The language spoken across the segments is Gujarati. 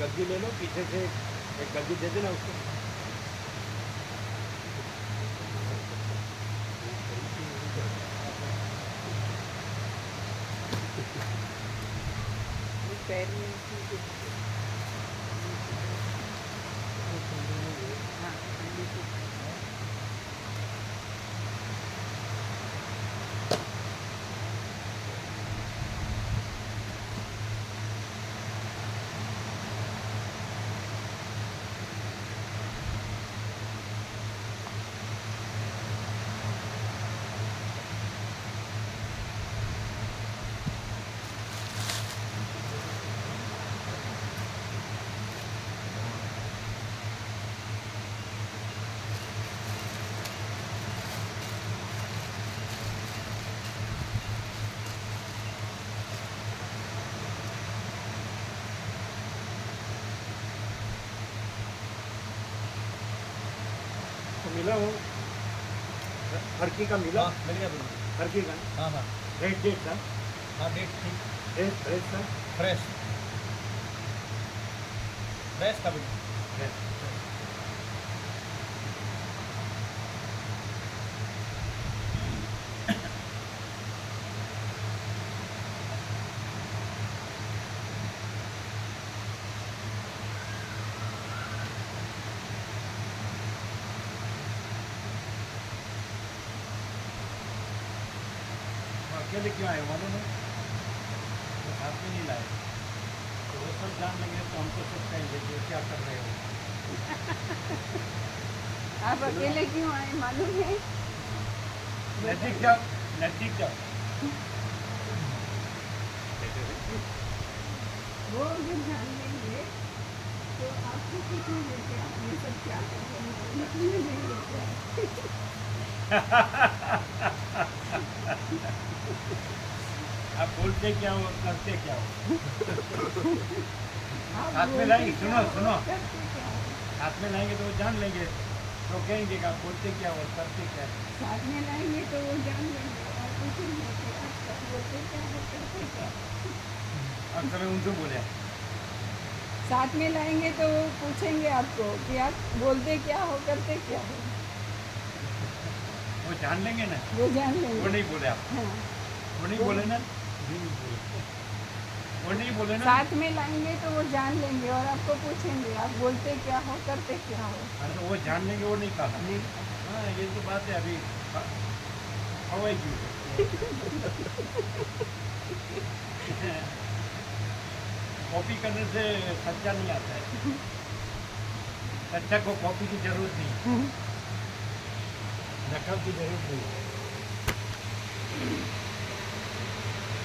गद्दी ले लो, पीछे से एक गद्दी दे देना उसको। पैर में हाँ ठंडी सी तो मिला वो हरकी का मिला। मिल गया बिल्कुल। हरकी का हाँ हाँ डेट था। हाँ डेट ठीक फ्रेश था। फ्रेश फ्रेश था बिल्कुल। अकेले क्यों आए मालूम है? तो साथ में नहीं लाए, तो वो सब जान लेंगे तो हमको सब कहेंगे कि क्या कर रहे हो। आप अकेले क्यों आए मालूम है? नजदीक जाओ, नजदीक जाओ। वो अगर जान लेंगे तो आपको पूछेंगे कि आप ये सब क्या कर रहे हो, इसलिए नहीं लेते हैं। आप बोलते क्या हो और करते क्या हो? आप हाथ में बोलते लाएंगे, क्या सुनो हो, सुनो, करते क्या हो? हाथ में लाएंगे तो वो जान लेंगे, तो कहेंगे कि आप बोलते क्या हो और करते क्या हो। साथ में लाएंगे तो वो जान लेंगे और पूछेंगे कि आप सब बोलते क्या हो, करते क्या हो? अब समय उनको बोले साथ में लाएंगे तो वो पूछेंगे आपको कि आप बोलते क्या हो, करते क्या हो। वो जान लेंगे ना, वो जान वो लेंगे। नहीं बोले आप, हाँ वो नहीं बोले ना, वो नहीं बोले ना। साथ में लाएंगे तो वो जान लेंगे और आपको पूछेंगे आप बोलते क्या हो, करते क्या हो। अरे तो वो जान लेंगे, वो नहीं कहा। नहीं हाँ ये तो बात है। अभी हवाई क्यों कॉपी करने से सच्चा नहीं आता है, सच्चा को कॉपी की जरूरत नहीं, नकल की जरूरत नहीं।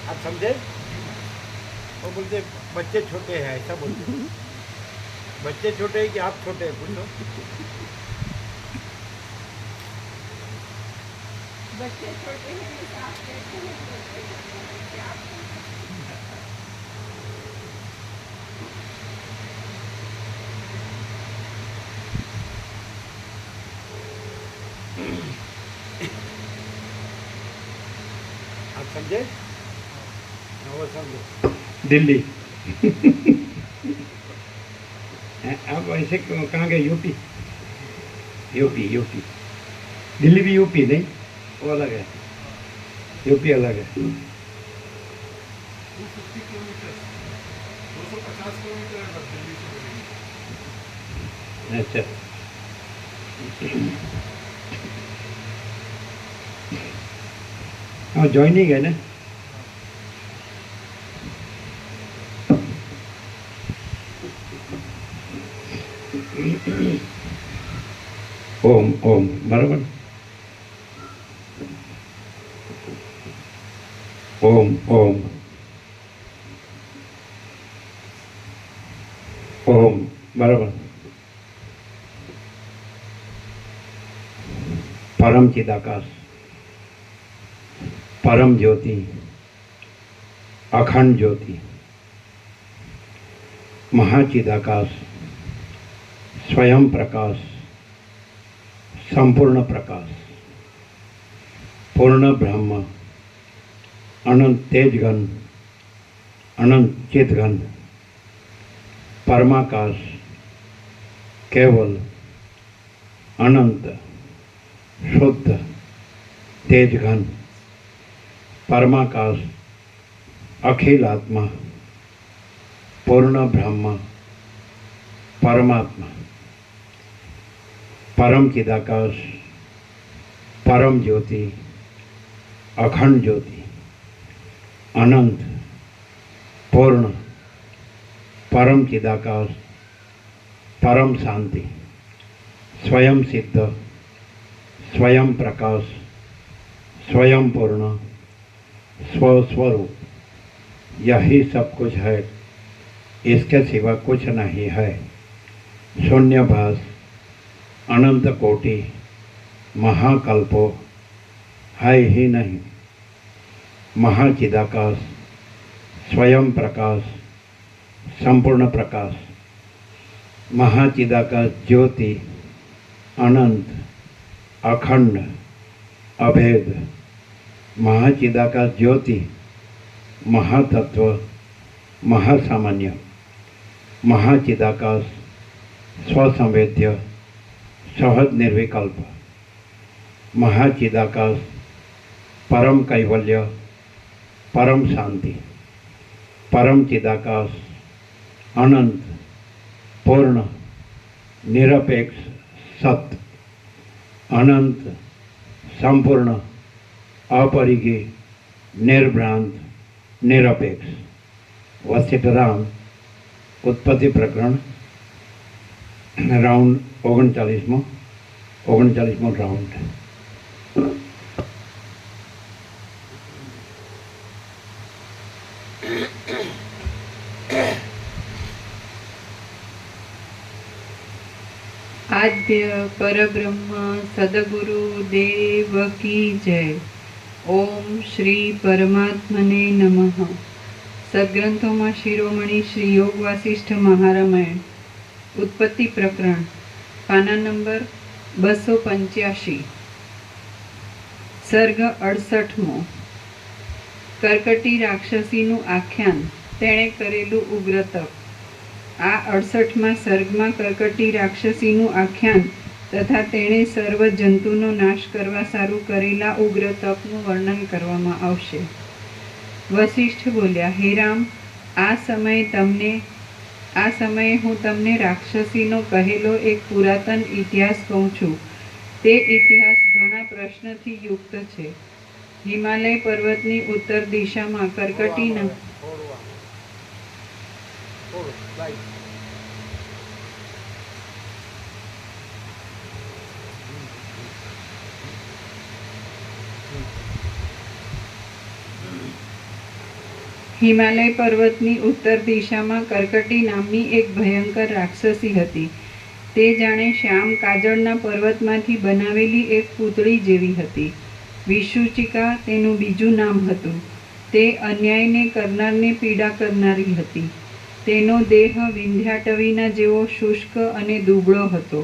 आप समझे? वो बोलते बच्चे छोटे हैं, ऐसा बोलते। बच्चे छोटे हैं कि आप छोटे हैं, पूछो। बच्चे छोटे हैं तो आप कैसे नहीं बोलते कि आप आप समझे? वो समझे। दिल्ली आप ऐसे कहाँ गए? यूपी? यूपी यूपी, दिल्ली भी यूपी नहीं, वो अलग है, यूपी अलग है। 250 किलोमीटर 250 किलोमीटर है बस दिल्ली से दिल्ली। अच्छा हाँ ज्वाइनिंग है ना। ओम ओम बराबर। ओम ओम ओम बराबर। परम चिदाकाश, परम ज्योति, अखंड ज्योति, महाचिदाकाश, स्वयं प्रकाश, संपूर्ण प्रकाश, पूर्ण ब्रह्म, अनंत तेजघन, अनंत चितघन, परमाकाश केवल अनंत शुद्ध तेज घन परमाकाश अखिल आत्मा पूर्ण ब्रह्म परमात्मा परम चिदाकाश परम ज्योति अखंड ज्योति अनंत पूर्ण परम चिदाकाश परम शांति स्वयं सिद्ध स्वयं प्रकाश स्वयं पूर्ण स्वस्वरूप यही सब कुछ है, इसके सिवा कुछ नहीं है। शून्यभास अनंत कोटि महाकल्पो है ही नहीं। महाचिदाकाश स्वयं प्रकाश संपूर्ण प्रकाश महाचिदाकाश ज्योति अनंत अखंड अभेद महाचिदाकाश ज्योति महातत्व महासामान्य महाचिदाकाश स्वसंवेद्य सहज निर्विकल्प महाचिदाकाश परम कैवल्य परम शांति परम चिदाकाश अनंत पूर्ण निरपेक्ष सत्य अनंत संपूर्ण अपरिगी निर्भ्रांत निरपेक्ष। वशिष्ठराम उत्पत्ति प्रकरण राउंड 39मो राउंड। आद्य परब्रह्म सद्गुरु देव की जय। ओम श्री परमात्मने नमः। सद्ग्रंथों शिरोमणि श्री योग वासिष्ठ महारामायण उत्पत्ति प्रकरण पाना नंबर 285 सर्ग 68मो। कर्कटी राक्षसीનું આખ્યાન તેણે કરેલું ઉગ્ર તપ। આ 68મા સર્ગમાં કર્કટી રાક્ષસીનું આખ્યાન તથા તેણે સર્વ જંતુનો નાશ કરવા સારું કરેલા ઉગ્ર તપનું વર્ણન કરવામાં આવશે। વશિષ્ઠ બોલ્યા, હે રામ, આ સમયે હું તમને રાક્ષસીનો કહેલો એક પુરાતન ઇતિહાસ કહું છું। તે ઇતિહાસ ઘણા પ્રશ્નથી યુક્ત છે। હિમાલય પર્વતની ઉત્તર દિશામાં કર્કટીના હિમાલય પર્વતની ઉત્તર દિશામાં કર્કટી નામની એક ભયંકર રાક્ષસી હતી। તે જાણે શ્યામ કાજળના પર્વતમાંથી બનાવેલી એક પૂતળી જેવી હતી। વિષુચિકા તેનું બીજું નામ હતું। તે અન્યાયને કરનારને પીડા કરનારી હતી। તેનો દેહ વિંધ્યાટવીના જેવો શુષ્ક અને દુબળો હતો।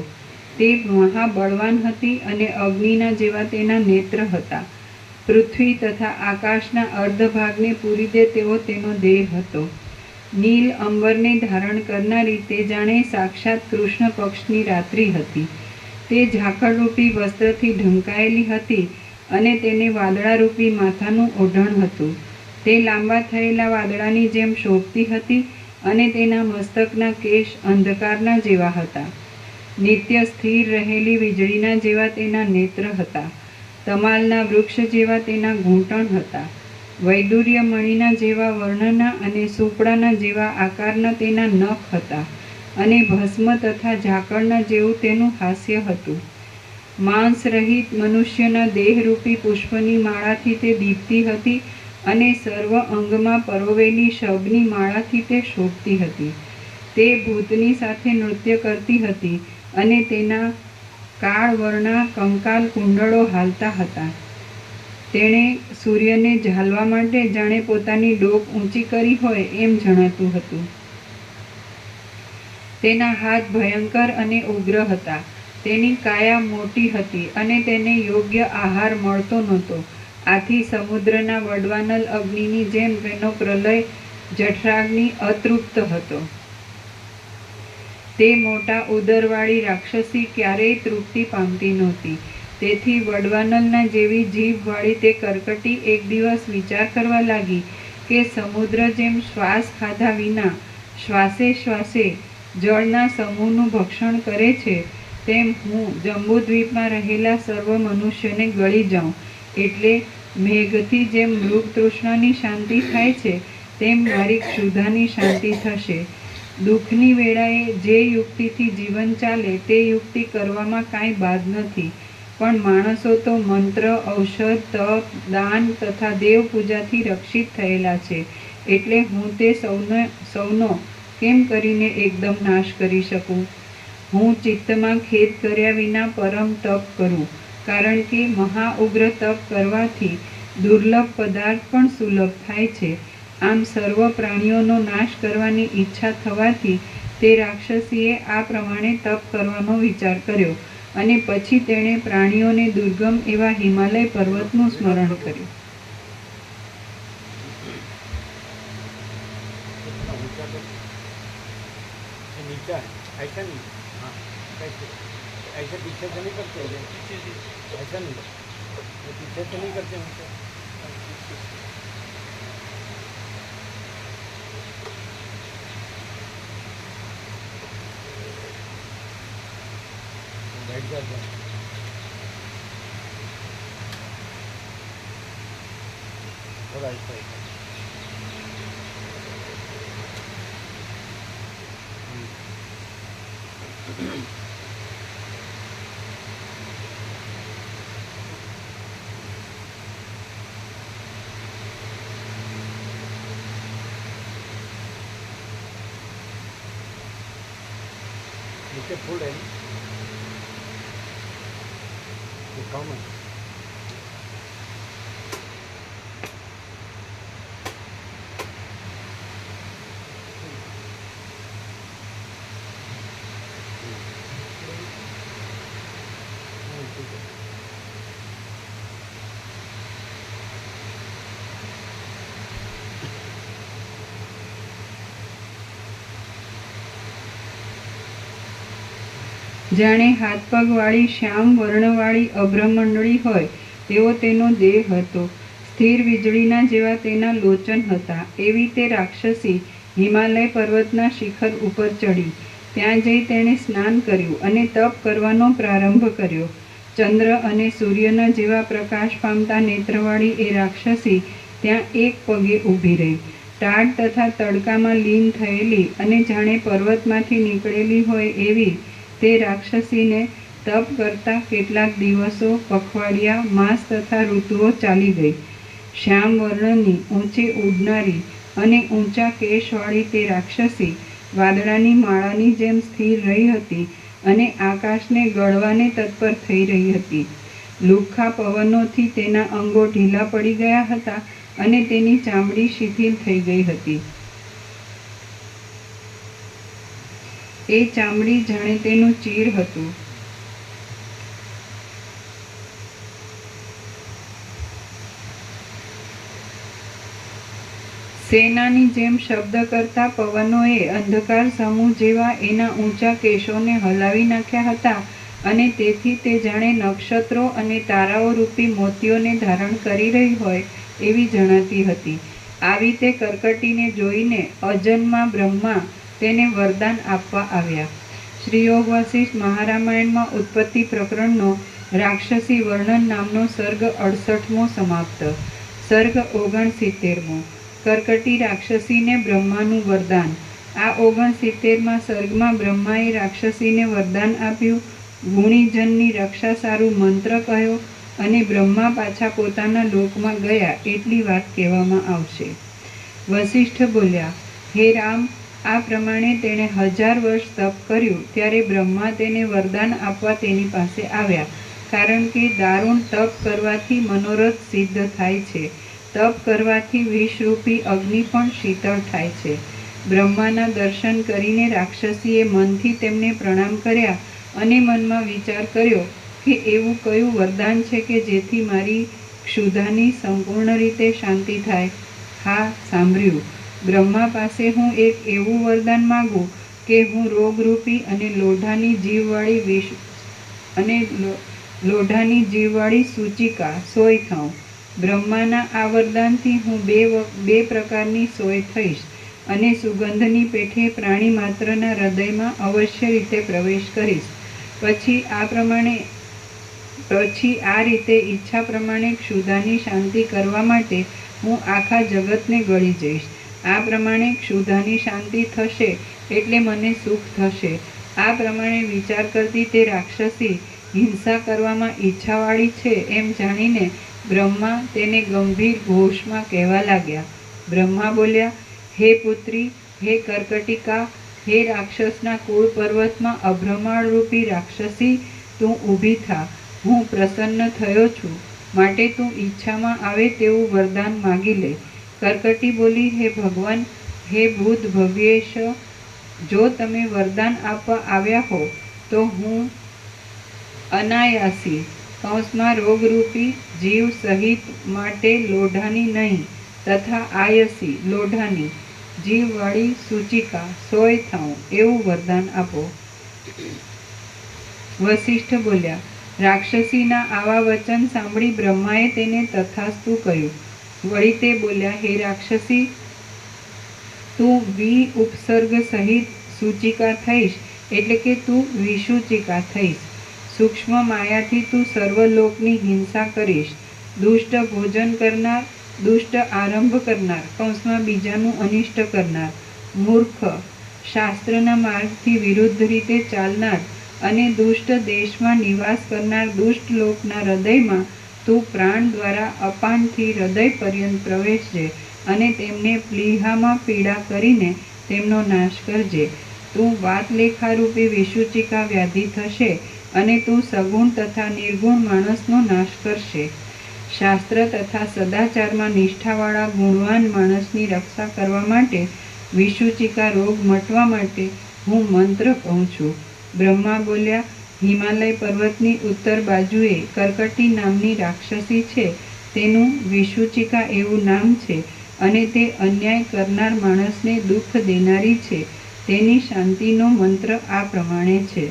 તે મહાબળવાન હતી અને અગ્નિના જેવા તેના નેત્ર હતા। પૃથ્વી તથા આકાશના અર્ધભાગને પૂરી દે તેવો તેનો દેહ હતો। નીલ અંબરને ધારણ કરનારી તે જાણે સાક્ષાત કૃષ્ણ પક્ષની રાત્રિ હતી। તે ઝાકળરૂપી વસ્ત્રથી ઢંકાયેલી હતી અને તેને વાદળારૂપી માથાનું ઓઢણ હતું। તે લાંબા થયેલા વાદળાની જેમ શોભતી હતી અને તેના મસ્તકના કેશ અંધકારના જેવા હતા। નિત્ય સ્થિર રહેલી વીજળીના જેવા તેના નેત્ર હતા। તમાલના વૃક્ષ જેવા તેના ઘૂંટણ હતા। વૈડૂર્ય મણીના જેવા વર્ણના અને સુપડાના જેવા આકારના તેના નખ હતા અને ભસ્મ તથા ઝાકળના જેવું તેનું હાસ્ય હતું। માંસ રહિત મનુષ્યના દેહરૂપી પુષ્પની માળાથી તે દીપતી હતી અને સર્વ અંગમાં પરોવેલી શબની માળાથી તે શોભતી હતી। તે ભૂતની સાથે નૃત્ય કરતી હતી અને તેના કાળવર્ણા કંકાલ કુંડળો હાલતા હતા। તેણે સૂર્યને ઝાલવા માટે જાણે પોતાની ડોક ઊંચી કરી હોય એમ જણાતું હતું। તેના હાથ ભયંકર અને ઉગ્ર હતા। તેની કાયા મોટી હતી અને તેને યોગ્ય આહાર મળતો નહોતો। આથી સમુદ્રના વડવાનલ અગ્નિની જેમ તેનો પ્રલય જઠરાગ્નિ અતૃપ્ત હતો। તે મોટા ઉદરવાળી રાક્ષસી ક્યારેય તૃપ્તિ પામતી નહોતી. તેથી વડવાનલના જેવી જીભવાળી તે કરકટી એક દિવસ વિચાર કરવા લાગી કે સમુદ્ર જેમ શ્વાસ ખાધા વિના શ્વાસે શ્વાસે જળના સમૂહનું ભક્ષણ કરે છે, તેમ હું જંબુદ્વીપમાં રહેલા સર્વ મનુષ્યને ગળી જાઉં, એટલે મેઘથી જેમ મૃગ તૃષ્ણાની શાંતિ થાય છે, તેમ મારી ક્ષુધાની શાંતિ થશે. દુઃખની વેળાએ જે યુક્તિથી જીવન ચાલે તે યુક્તિ કરવામાં કાંઈ બાદ નથી, પણ માણસો તો મંત્ર, ઔષધ, તપ, દાન તથા દેવ પૂજાથી રક્ષિત થયેલા છે, એટલે હું તે સૌનો કેમ કરીને એકદમ નાશ કરી શકું? હું ચિત્તમાં ખેદ કર્યા વિના પરમ તપ કરું, કારણ કે મહા ઉગ્ર તપ કરવાથી દુર્લભ પદાર્થ પણ સુલભ થાય છે. આમ સર્વ પ્રાણીઓનો નાશ કરવાની ઈચ્છા થવાથી તે રાક્ષસીએ આ પ્રમાણે તપ કરવાનો વિચાર કર્યો, અને પછી તેણે પ્રાણીઓને દુર્ગમ એવા હિમાલય પર્વતનું સ્મરણ કર્યું. नीचा है ऐसा नहीं, हाँ कैसे ऐसे पीछे से नहीं करते हैं, ऐसा नहीं, ये पीछे से नहीं करते हैं. बैठ जाते हैं थोड़ा ऐसा ऐसा. नीचे फुल है ये कॉमन. જાણે હાથ પગવાળી શ્યામ વર્ણવાળી અભ્રમંડળી હોય તેવો તેનો દેહ હતો. સ્થિર વીજળીના જેવા તેના લોચન હતા. એવી તે રાક્ષસી હિમાલય પર્વતના શિખર ઉપર ચડી. ત્યાં જઈ તેણે સ્નાન કર્યું અને તપ કરવાનો પ્રારંભ કર્યો. ચંદ્ર અને સૂર્યના જેવા પ્રકાશ પામતા નેત્રવાળી એ રાક્ષસી ત્યાં એક પગે ઊભી રહી. ટાઢ તથા તડકામાં લીન થયેલી અને જાણે પર્વતમાંથી નીકળેલી હોય એવી તે રાક્ષસીને તપ કરતા કેટલાક દિવસો, પખવાડિયા, માસ તથા ઋતુઓ ચાલી ગઈ. શ્યામ વર્ણની, ઊંચે ઉડનારી અને ઊંચા કેશવાળી તે રાક્ષસી વાદળાની માળાની જેમ સ્થિર રહી હતી અને આકાશને ગળવાને તત્પર થઈ રહી હતી. લુખ્ખા પવનોથી તેના અંગો ઢીલા પડી ગયા હતા અને તેની ચામડી શિથિલ થઈ ગઈ હતી. એ ચામડી જાણે તેનું ચીર હતું. સેનાની જેમ શબ્દ કરતા પવનોએ અંધકાર સમૂહ જેવા એના ઊંચા કેશોને હલાવી નાખ્યા હતા અને તેથી તે જાણે નક્ષત્રો અને તારાઓ રૂપી મોતીઓને ધારણ કરી રહી હોય એવી જણાતી હતી. આવી તે કરકટીને જોઈને અજન્મા બ્રહ્મા તેને વરદાન આપવા આવ્યા. શ્રી યોગ વસિષ્ઠ મહારામાયણમાં ઉત્પત્તિ પ્રકરણનો રાક્ષસી વર્ણન નામનો સર્ગ 68મો સમાપ્ત. સર્ગ 69મો. કરકટી રાક્ષસીને બ્રહ્માનું વરદાન. આ 69માં સર્ગમાં બ્રહ્માએ રાક્ષસીને વરદાન આપ્યું, ગુણીજનની રક્ષા સારું મંત્ર કહ્યો અને બ્રહ્મા પાછા પોતાના લોકમાં ગયા એટલી વાત કહેવામાં આવશે. વસિષ્ઠ બોલ્યા, હે રામ, આ પ્રમાણે તેણે 1000 વર્ષ તપ કર્યું. ત્યારે બ્રહ્મા તેને વરદાન આપવા તેની પાસે આવ્યા, કારણ કે દારૂણ તપ કરવાથી મનોરથ સિદ્ધ થાય છે. તપ કરવાથી વિષરૂપી અગ્નિ પણ શીતળ થાય છે. બ્રહ્માના દર્શન કરીને રાક્ષસીએ મનથી તેમને પ્રણામ કર્યા અને મનમાં વિચાર કર્યો કે એવું કયું વરદાન છે કે જેથી મારી ક્ષુધાની સંપૂર્ણ રીતે શાંતિ થાય. હા, સાંભળ્યું. બ્રહ્મા પાસે હું એક એવું વરદાન માગું કે હું રોગરૂપી અને લોઢાની જીવવાળી સૂચિકા સોય થાઉં. બ્રહ્માના આ વરદાનથી હું બે પ્રકારની સોય થઈશ અને સુગંધની પેઠે પ્રાણી માત્રના હૃદયમાં અવશ્ય રીતે પ્રવેશ કરીશ. પછી આ રીતે ઈચ્છા પ્રમાણે ક્ષુધાની શાંતિ કરવા માટે હું આખા જગતને ગળી જઈશ. આ પ્રમાણે ક્ષુધાની શાંતિ થશે એટલે મને સુખ થશે. આ પ્રમાણે વિચાર કરતી તે રાક્ષસી હિંસા કરવામાં ઈચ્છાવાળી છે એમ જાણીને બ્રહ્મા તેને ગંભીર ઘોષમાં કહેવા લાગ્યા. બ્રહ્મા બોલ્યા, હે પુત્રી, હે કર્કટિકા, હે રાક્ષસના કુળ પર્વતમાં અભ્રમાળ રૂપી રાક્ષસી, તું ઊભી થા. હું પ્રસન્ન થયો છું, માટે તું ઈચ્છામાં આવે તેવું વરદાન માગી લે. કર્કટી બોલી, હે ભગવાન, હે ભૂત ભવ્યેશ, જો તમે વરદાન આપવા આવ્યા હો તો હું અનાયાસી રોગરૂપી જીવ સહિત માટે લોઢાની નહીં તથા આયસી લોઢાની જીવવાળી સૂચિકા સોય થાઉં એવું વરદાન આપો. વસિષ્ઠ બોલ્યા. રાક્ષસીના આવા વચન સાંભળી બ્રહ્માએ તેને તથાસ્તુ કહ્યું. વળી તે બોલ્યા, હે રાક્ષસી, તું ઉપસર્ગ સહિત સૂચિકા થઈશ એટલે કે તું વિસૂચિકા થઈશ. સૂક્ષ્મ માયાથી તું સર્વલોકની હિંસા કરીશ. દુષ્ટ ભોજન કરનાર, દુષ્ટ આરંભ કરનાર બીજાનું અનિષ્ટ કરનાર, મૂર્ખ, શાસ્ત્રના માર્ગથી વિરુદ્ધ રીતે ચાલનાર અને દુષ્ટ દેશમાં નિવાસ કરનાર દુષ્ટ લોકના હૃદયમાં તું પ્રાણ દ્વારા અપાનથી હૃદય પર્યંત પ્રવેશજે અને તેમને પ્લીહામાં પીડા કરીને તેમનો નાશ કરજે. તું વાતલેખારૂપી વિસૂચિકા વ્યાધિ થશે અને તું સગુણ તથા નિર્ગુણ માણસનો નાશ કરશે. શાસ્ત્ર તથા સદાચારમાં નિષ્ઠાવાળા ગુણવાન માણસની રક્ષા કરવા માટે વિસૂચિકા રોગ મટવા માટે હું મંત્ર કહું છું. બ્રહ્મા બોલ્યા, હિમાલય પર્વતની ઉત્તર બાજુએ કર્કટી નામની રાક્ષસી છે. તેનું વિસૂચિકા એવું નામ છે અને તે અન્યાય કરનાર માણસને દુઃખ દેનારી છે. તેની શાંતિનો મંત્ર આ પ્રમાણે છે.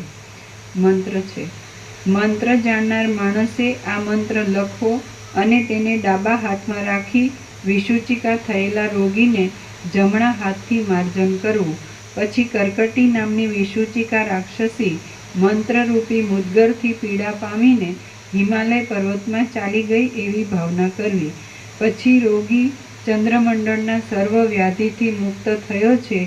મંત્ર જાણનાર માણસે આ મંત્ર લખવો અને તેને ડાબા હાથમાં રાખી વિસૂચિકા થયેલા રોગીને જમણા હાથથી માર્જન કરવું. પછી કર્કટી નામની વિસૂચિકા રાક્ષસી મંત્રરૂપી મુદ્ગરથી પીડા પામીને હિમાલય પર્વતમાં ચાલી ગઈ એવી ભાવના કરવી. પછી રોગી ચંદ્રમંડળના સર્વ વ્યાધિથી મુક્ત થયો છે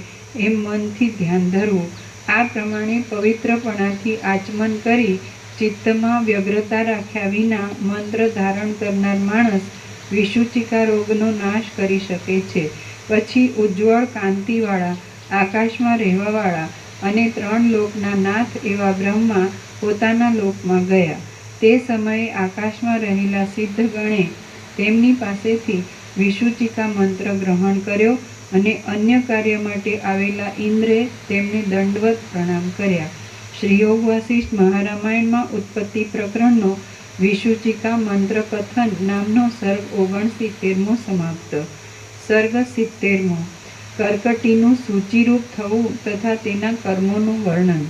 એમ મનથી ધ્યાન ધરવું. આ પ્રમાણે પવિત્રપણાથી આચમન કરી ચિત્તમાં વ્યગ્રતા રાખ્યા વિના મંત્ર ધારણ કરનાર માણસ વિસૂચિકા રોગનો નાશ કરી શકે છે. પછી ઉજ્જવળ કાંતિવાળા, આકાશમાં રહેવાવાળા અને 3 લોકના નાથ એવા બ્રહ્મા પોતાના લોકમાં ગયા. તે સમયે આકાશમાં રહેલા સિદ્ધગણે તેમની પાસેથી વિસૂચિકા મંત્ર ગ્રહણ કર્યો અને અન્ય કાર્ય માટે આવેલા ઇન્દ્રે તેમને દંડવત પ્રણામ કર્યા. શ્રી યોગ વાસિષ્ઠ મહારામાયણમાં ઉત્પત્તિ પ્રકરણનો વિસૂચિકા મંત્ર કથન નામનો સર્ગ 69મો સમાપ્ત. સર્ગ 70મો. કર્કટીનું સૂચિરૂપ થવું તથા તેના કર્મોનું વર્ણન.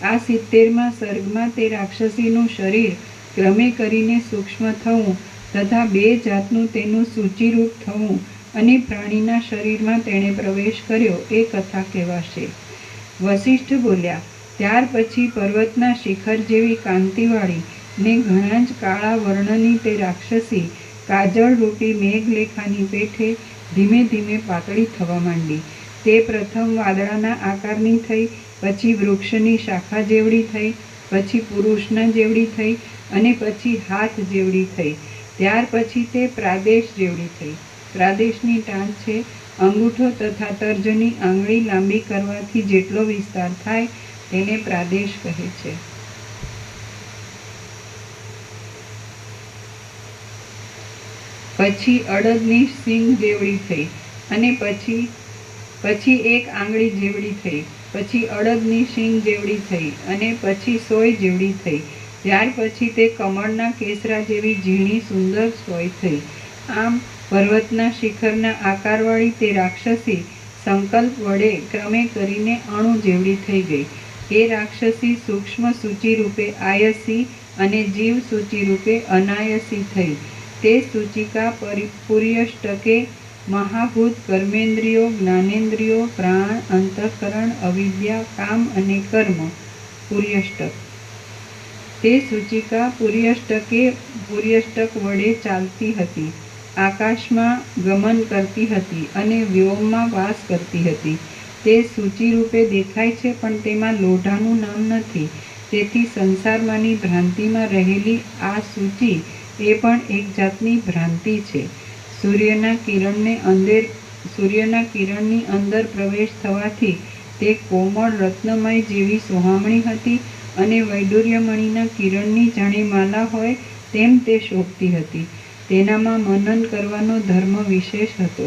આ 70મા સર્ગમાં તે રાક્ષસીનું શરીર ક્રમે કરીને સૂક્ષ્મ થવું તથા 2 જાતનું તેનું સૂચિરૂપ થવું અને પ્રાણીના શરીરમાં તેણે પ્રવેશ કર્યો એ કથા કહેવાશે. વસિષ્ઠ બોલ્યા, ત્યાર પછી પર્વતના શિખર જેવી કાંતિવાળી ને ઘણા જ કાળા વર્ણની તે રાક્ષસી કાજળ રૂપી મેઘલેખાની પેઠે ધીમે ધીમે પાતળી થવા માંડી. તે પ્રથમ વાદળાના આકારની થઈ, પછી વૃક્ષની શાખા જેવડી થઈ, પછી પુરુષના જેવડી થઈ અને પછી હાથ જેવડી થઈ. ત્યાર પછી તે પ્રાદેશ જેવડી થઈ. પ્રાદેશની ટાંચ છે. અંગૂઠો તથા તર્જની આંગળી લાંબી કરવાથી જેટલો વિસ્તાર થાય તેને પ્રાદેશ કહે છે. પછી અડદની સિંગ જેવડી થઈ અને પછી 1 આંગળી જેવડી થઈ, પછી અડદની સિંગ જેવડી થઈ અને પછી સોય જેવડી થઈ. ત્યાર પછી તે કમળના કેસરા જેવી ઝીણી સુંદર સોય થઈ. આમ પર્વતના શિખરના આકારવાળી તે રાક્ષસી સંકલ્પ વડે ક્રમે કરીને અણુ જેવડી થઈ ગઈ. એ રાક્ષસી સૂક્ષ્મ સૂચિ રૂપે આયસી અને જીવ સૂચિ રૂપે અનાયસી થઈ. તે સૂચિકા પુર્યષ્ટકે મહાભૂત કર્મેન્દ્રિયો, જ્ઞાનેન્દ્રિયો, પ્રાણ, અંતઃકરણ, અવિદ્યા, કામ અને કર્મ પુર્યષ્ટક. તે સૂચિકા પુર્યષ્ટક વડે ચાલતી હતી, આકાશમાં ગમન કરતી હતી અને વ્યોમમાં વાસ કરતી હતી. તે સૂચિ રૂપે દેખાય છે, પણ તેમાં લોઢાનું નામ નથી. તેથી સંસારમાંની ભ્રાંતિમાં રહેલી આ સૂચિ એ પણ એક જાતની ભ્રાંતિ છે. સૂર્યના કિરણની અંદર પ્રવેશ થવાથી તે કોમળ રત્નમય જેવી સોહામણી હતી અને વૈડૂર્યમણીના કિરણની જાણે માલા હોય તેમ તે શોભતી હતી. તેનામાં મનન કરવાનો ધર્મ વિશેષ હતો.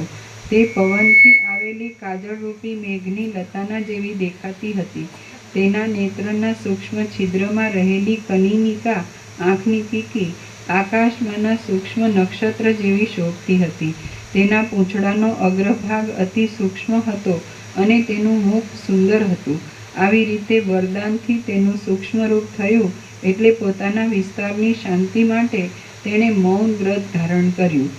તે પવનથી આવેલી કાજળરૂપી મેઘની લતાના જેવી દેખાતી હતી. તેના નેત્રના સૂક્ષ્મ છિદ્રમાં રહેલી કનિનિકા, આંખની કીકી, આકાશમાંના સૂક્ષ્મ નક્ષત્ર જેવી શોભતી હતી. તેના પૂંછડાનો અગ્રભાગ અતિ સૂક્ષ્મ હતો અને તેનું મુખ સુંદર હતું. આવી રીતે વરદાનથી તેનું સૂક્ષ્મ રૂપ થયું એટલે પોતાના વિસ્તારની શાંતિ માટે તેણે મૌન વ્રત ધારણ કર્યું.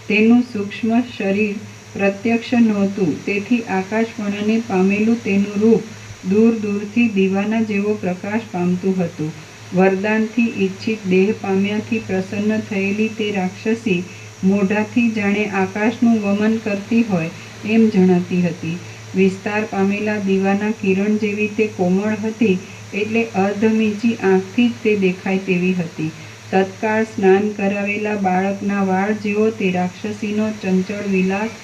તેનું સૂક્ષ્મ શરીર પ્રત્યક્ષ નહોતું, તેથી આકાશપણાને પામેલું તેનું રૂપ દૂર દૂરથી દીવાના જેવો પ્રકાશ પામતું હતું. વરદાનથી ઈચ્છિત દેહ પામ્યાથી પ્રસન્ન થયેલી તે રાક્ષસી મોઢાથી જાણે આકાશનું વમન કરતી હોય એમ જણાતી હતી. વિસ્તાર પામેલા દીવાના કિરણ જેવી તે કોમળ હતી, એટલે અર્ધમીચી આંખથી જ તે દેખાય તેવી હતી. તત્કાળ સ્નાન કરાવેલા બાળકના વાળ જેવો તે રાક્ષસીનો ચંચળ વિલાસ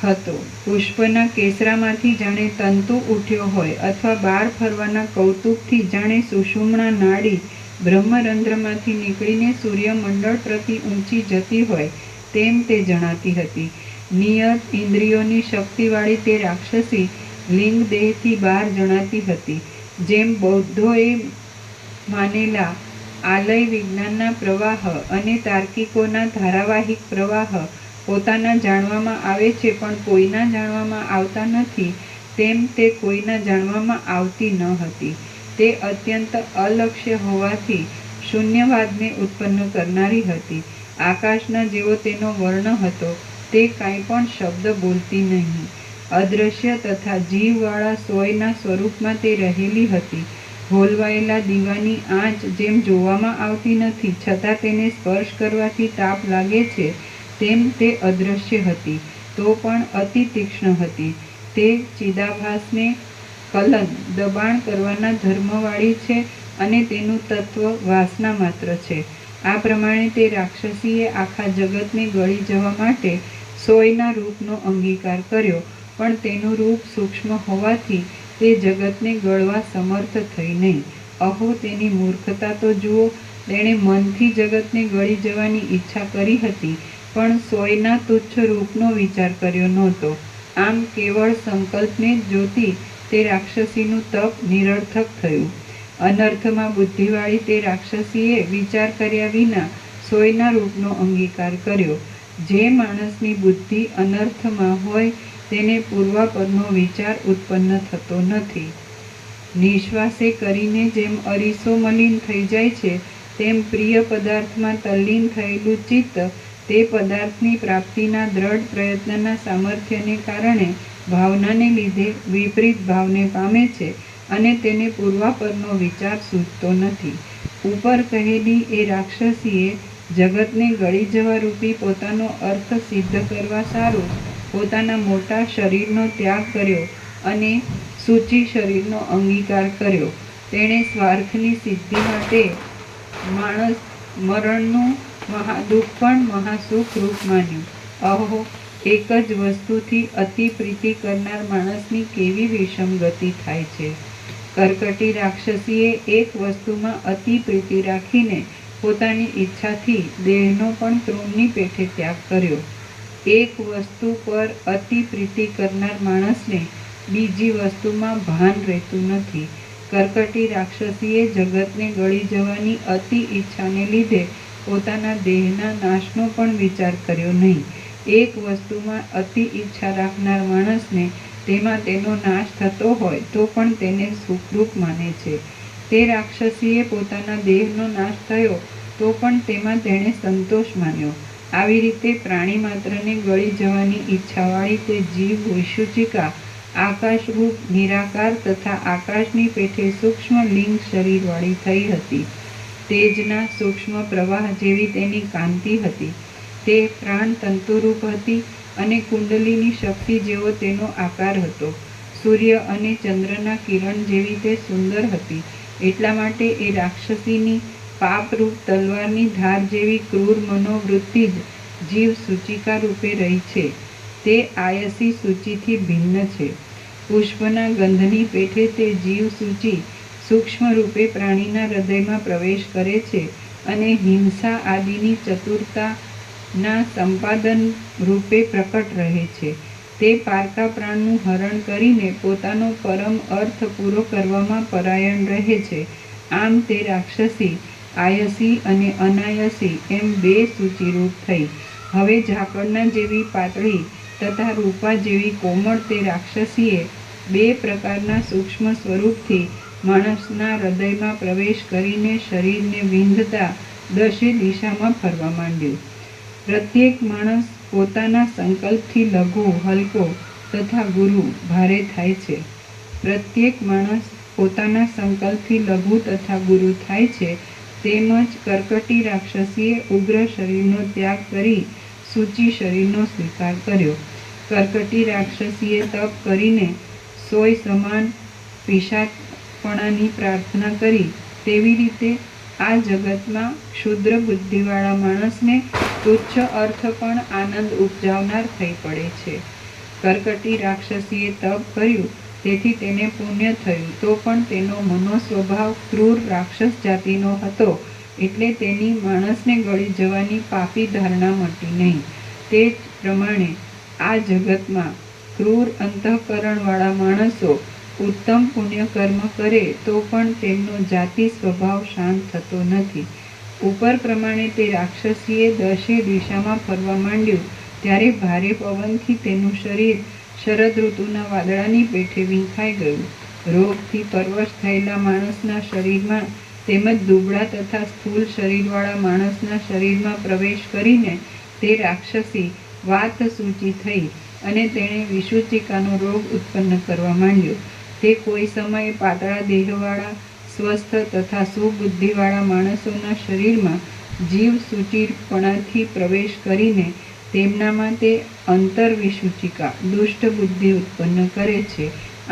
હતો. પુષ્પના કેસરામાંથી જાણે તંતુ ઉઠ્યો હોય અથવા બાળ ફરવાના કૌતુકથી જાણે સુષુમ્ણા નાડી બ્રહ્મરંધ્રમાંથી નીકળીને સૂર્યમંડળ પ્રતિ ઊંચી જતી હોય તેમ તે જણાતી હતી. નિયત ઇન્દ્રિયોની શક્તિવાળી તે રાક્ષસી લિંગ દેહથી બહાર જણાતી હતી. જેમ બૌદ્ધોએ માનેલા આલય વિજ્ઞાનના પ્રવાહ અને તાર્કિકોના ધારાવાહિક પ્રવાહ પોતાના જાણવામાં આવે છે પણ કોઈના જાણવામાં આવતા નથી, તેમ તે કોઈના જાણવામાં આવતી ન હતી. તે અત્યંત અલક્ષ્ય હોવાથી શૂન્યવાદને ઉત્પન્ન કરનારી હતી. આકાશના જેવો તેનો વર્ણ હતો. તે કાંઈ પણ શબ્દ બોલતી નહીં. અદૃશ્ય તથા જીવવાળા સોયના સ્વરૂપમાં તે રહેલી હતી. હોલવાયેલા દીવાની આંચ જેમ જોવામાં આવતી નથી, છતાં તેને સ્પર્શ કરવાથી તાપ લાગે છે, તેમ તે અદૃશ્ય હતી, તો પણ અતિ તીક્ષ્ણ હતી. તે ચિદાભાસને કલન દબાણ કરવાના ધર્મવાળી છે અને તેનું તત્વ વાસના માત્ર છે. આ પ્રમાણે તે રાક્ષસીએ આખા જગતને ગળી જવા માટે સોયના રૂપનો અંગીકાર કર્યો, પણ તેનું રૂપ સૂક્ષ્મ હોવાથી તે જગતને ગળવા સમર્થ થઈ નહીં. અહો, તેની મૂર્ખતા તો જુઓ! તેણે મનથી જગતને ગળી જવાની ઈચ્છા કરી હતી, પણ સોયના તુચ્છ રૂપનો વિચાર કર્યો નહોતો. આમ કેવળ સંકલ્પને જ જોતી તે રાક્ષસીનું તપ નિરર્થક થયું. અનર્થમાં બુદ્ધિવાળી તે રાક્ષસીએ વિચાર કર્યા વિના સોયના રૂપનો અંગીકાર કર્યો. જે માણસની બુદ્ધિ અનર્થમાં હોય તેને પૂર્વાપરનો વિચાર ઉત્પન્ન થતો નથી. નિશ્વાસે કરીને જેમ અરીસો મલિન થઈ જાય છે, તેમ પ્રિય પદાર્થમાં તલ્લીન થયેલું ચિત્ત તે પદાર્થની પ્રાપ્તિના દ્રઢ પ્રયત્નના સામર્થ્યને કારણે ભાવનાને લીધે વિપરીત ભાવને પામે છે અને તેને પૂર્વાપરનો વિચાર સૂઝતો નથી. ઉપર કહેલી એ રાક્ષસીએ જગતને ગળી જવા રૂપી પોતાનો અર્થ સિદ્ધ કરવા સારું પોતાના મોટા શરીરનો ત્યાગ કર્યો અને સૂચિ શરીરનો અંગીકાર કર્યો. તેણે સ્વાર્થની સિદ્ધિ માટે માણસ મરણનું મહાદુઃખ પણ મહાસુખ રૂપ માન્યું. અહો, એક જ વસ્તુથી અતિ પ્રીતિ કરનાર માણસની કેવી વિષમ ગતિ થાય છે! કર્કટી રાક્ષસીએ એક વસ્તુમાં અતિ પ્રીતિ રાખીને પોતાની ઈચ્છાથી દેહનો પણ તૃણની પેઠે ત્યાગ કર્યો. એક વસ્તુ પર અતિ પ્રીતિ કરનાર માણસને બીજી વસ્તુમાં ભાન રહેતું નથી. કર્કટી રાક્ષસીએ જગતને ગળી જવાની અતિ ઈચ્છાને લીધે પોતાના દેહના નાશનો પણ વિચાર કર્યો નહીં. એક વસ્તુમાં અતિ ઈચ્છા રાખનાર માણસને તેમાં તેનો નાશ થતો હોય તો પણ તેને સુખરૂપ માને છે. તે રાક્ષસીએ પોતાના દેહનો નાશ થયો તો પણ તેમાં તેણે સંતોષ માન્યો. આવી રીતે પ્રાણી માત્રને ગળી જવાની ઈચ્છાવાળી તે જીવ વિસૂચિકા આકાશરૂપ નિરાકાર તથા આકાશની પેઠે સૂક્ષ્મ લિંગ શરીરવાળી થઈ હતી. તેજના સૂક્ષ્મ પ્રવાહ જેવી તેની કાંતિ હતી. તે પ્રાણ તંતુરૂપ હતી અને કુંડલીની શક્તિ જેવો તેનો આકાર હતો. સૂર્ય અને ચંદ્રના કિરણ જેવી તે સુંદર હતી. એટલા માટે એ રાક્ષસીની પાપરૂપ તલવારની ધાર જેવી ક્રૂર મનોવૃત્તિ જ જીવ સૂચિકા રૂપે રહી છે. તે આયસી સૂચિથી ભિન્ન છે. પુષ્પના ગંધની પેઠે તે જીવ સૂચિ સૂક્ષ્મ રૂપે પ્રાણીના હૃદયમાં પ્રવેશ કરે છે અને હિંસા આદિની ચતુરતાના સંપાદન રૂપે પ્રકટ રહે છે. તે પારકા પ્રાણનું હરણ કરીને પોતાનો પરમ અર્થ પૂરો કરવામાં પરાયણ રહે છે. આમ તે રાક્ષસી આયસી અને અનાયસી એમ બે સૂચિરૂપ થઈ. હવે ઝાકળના જેવી પાતળી તથા રૂપા જેવી કોમળ તે રાક્ષસીએ બે પ્રકારના સૂક્ષ્મ સ્વરૂપથી માણસના હૃદયમાં પ્રવેશ કરીને શરીરને વિંધતા દશે દિશામાં ફરવા માંડ્યું. પ્રત્યેક માણસ પોતાના સંકલ્પથી લઘુ હલકો તથા ગુરુ ભારે થાય છે. પ્રત્યેક માણસ પોતાના સંકલ્પથી લઘુ તથા ગુરુ થાય છે. તેમજ કર્કટી રાક્ષસીએ ઉગ્ર શરીરનો ત્યાગ કરી સૂચિ શરીરનો સ્વીકાર કર્યો. કર્કટી રાક્ષસીએ તપ કરીને સોય સમાન પિશાચપણાની પ્રાર્થના કરી. તેવી રીતે આ જગતમાં ક્ષુદ્ર બુદ્ધિવાળા માણસને તુચ્છ અર્થ પણ આનંદ ઉપજાવનાર થઈ પડે છે. કર્કટી રાક્ષસીએ તપ કર્યું તેથી તેને પુણ્ય થયું, તો પણ તેનો મનોસ્વભાવ ક્રૂર રાક્ષસ જાતિનો હતો એટલે તેની માણસને ગળી જવાની પાપી ધારણા મટી નહીં. તે જ પ્રમાણે આ જગતમાં ક્રૂર અંતઃકરણવાળા માણસો ઉત્તમ પુણ્યકર્મ કરે તો પણ તેમનો જાતિ સ્વભાવ શાંત થતો નથી. ઉપર પ્રમાણે તે રાક્ષસીએ દશે દિશામાં ફરવા માંડ્યું ત્યારે ભારે પવનથી તેનું શરીર શરદ ઋતુના વાદળાની પેઠે વીંખાઈ ગયું. રોગથી પરવશ થયેલા માણસના શરીરમાં તેમજ દુબળા તથા સ્થૂલ શરીરવાળા માણસના શરીરમાં પ્રવેશ કરીને તે રાક્ષસી વાત સૂચિ થઈ અને તેણે વિસૂચિકાનો રોગ ઉત્પન્ન કરવા માંડ્યો. તે કોઈ સમયે પાતળા દેહવાળા સ્વસ્થ તથા સુબુદ્ધિવાળા માણસોના શરીરમાં જીવ સૂચિપણાથી પ્રવેશ કરીને તેમનામાં તે અંતર્વિસૂચિકા દુષ્ટ બુદ્ધિ ઉત્પન્ન કરે છે.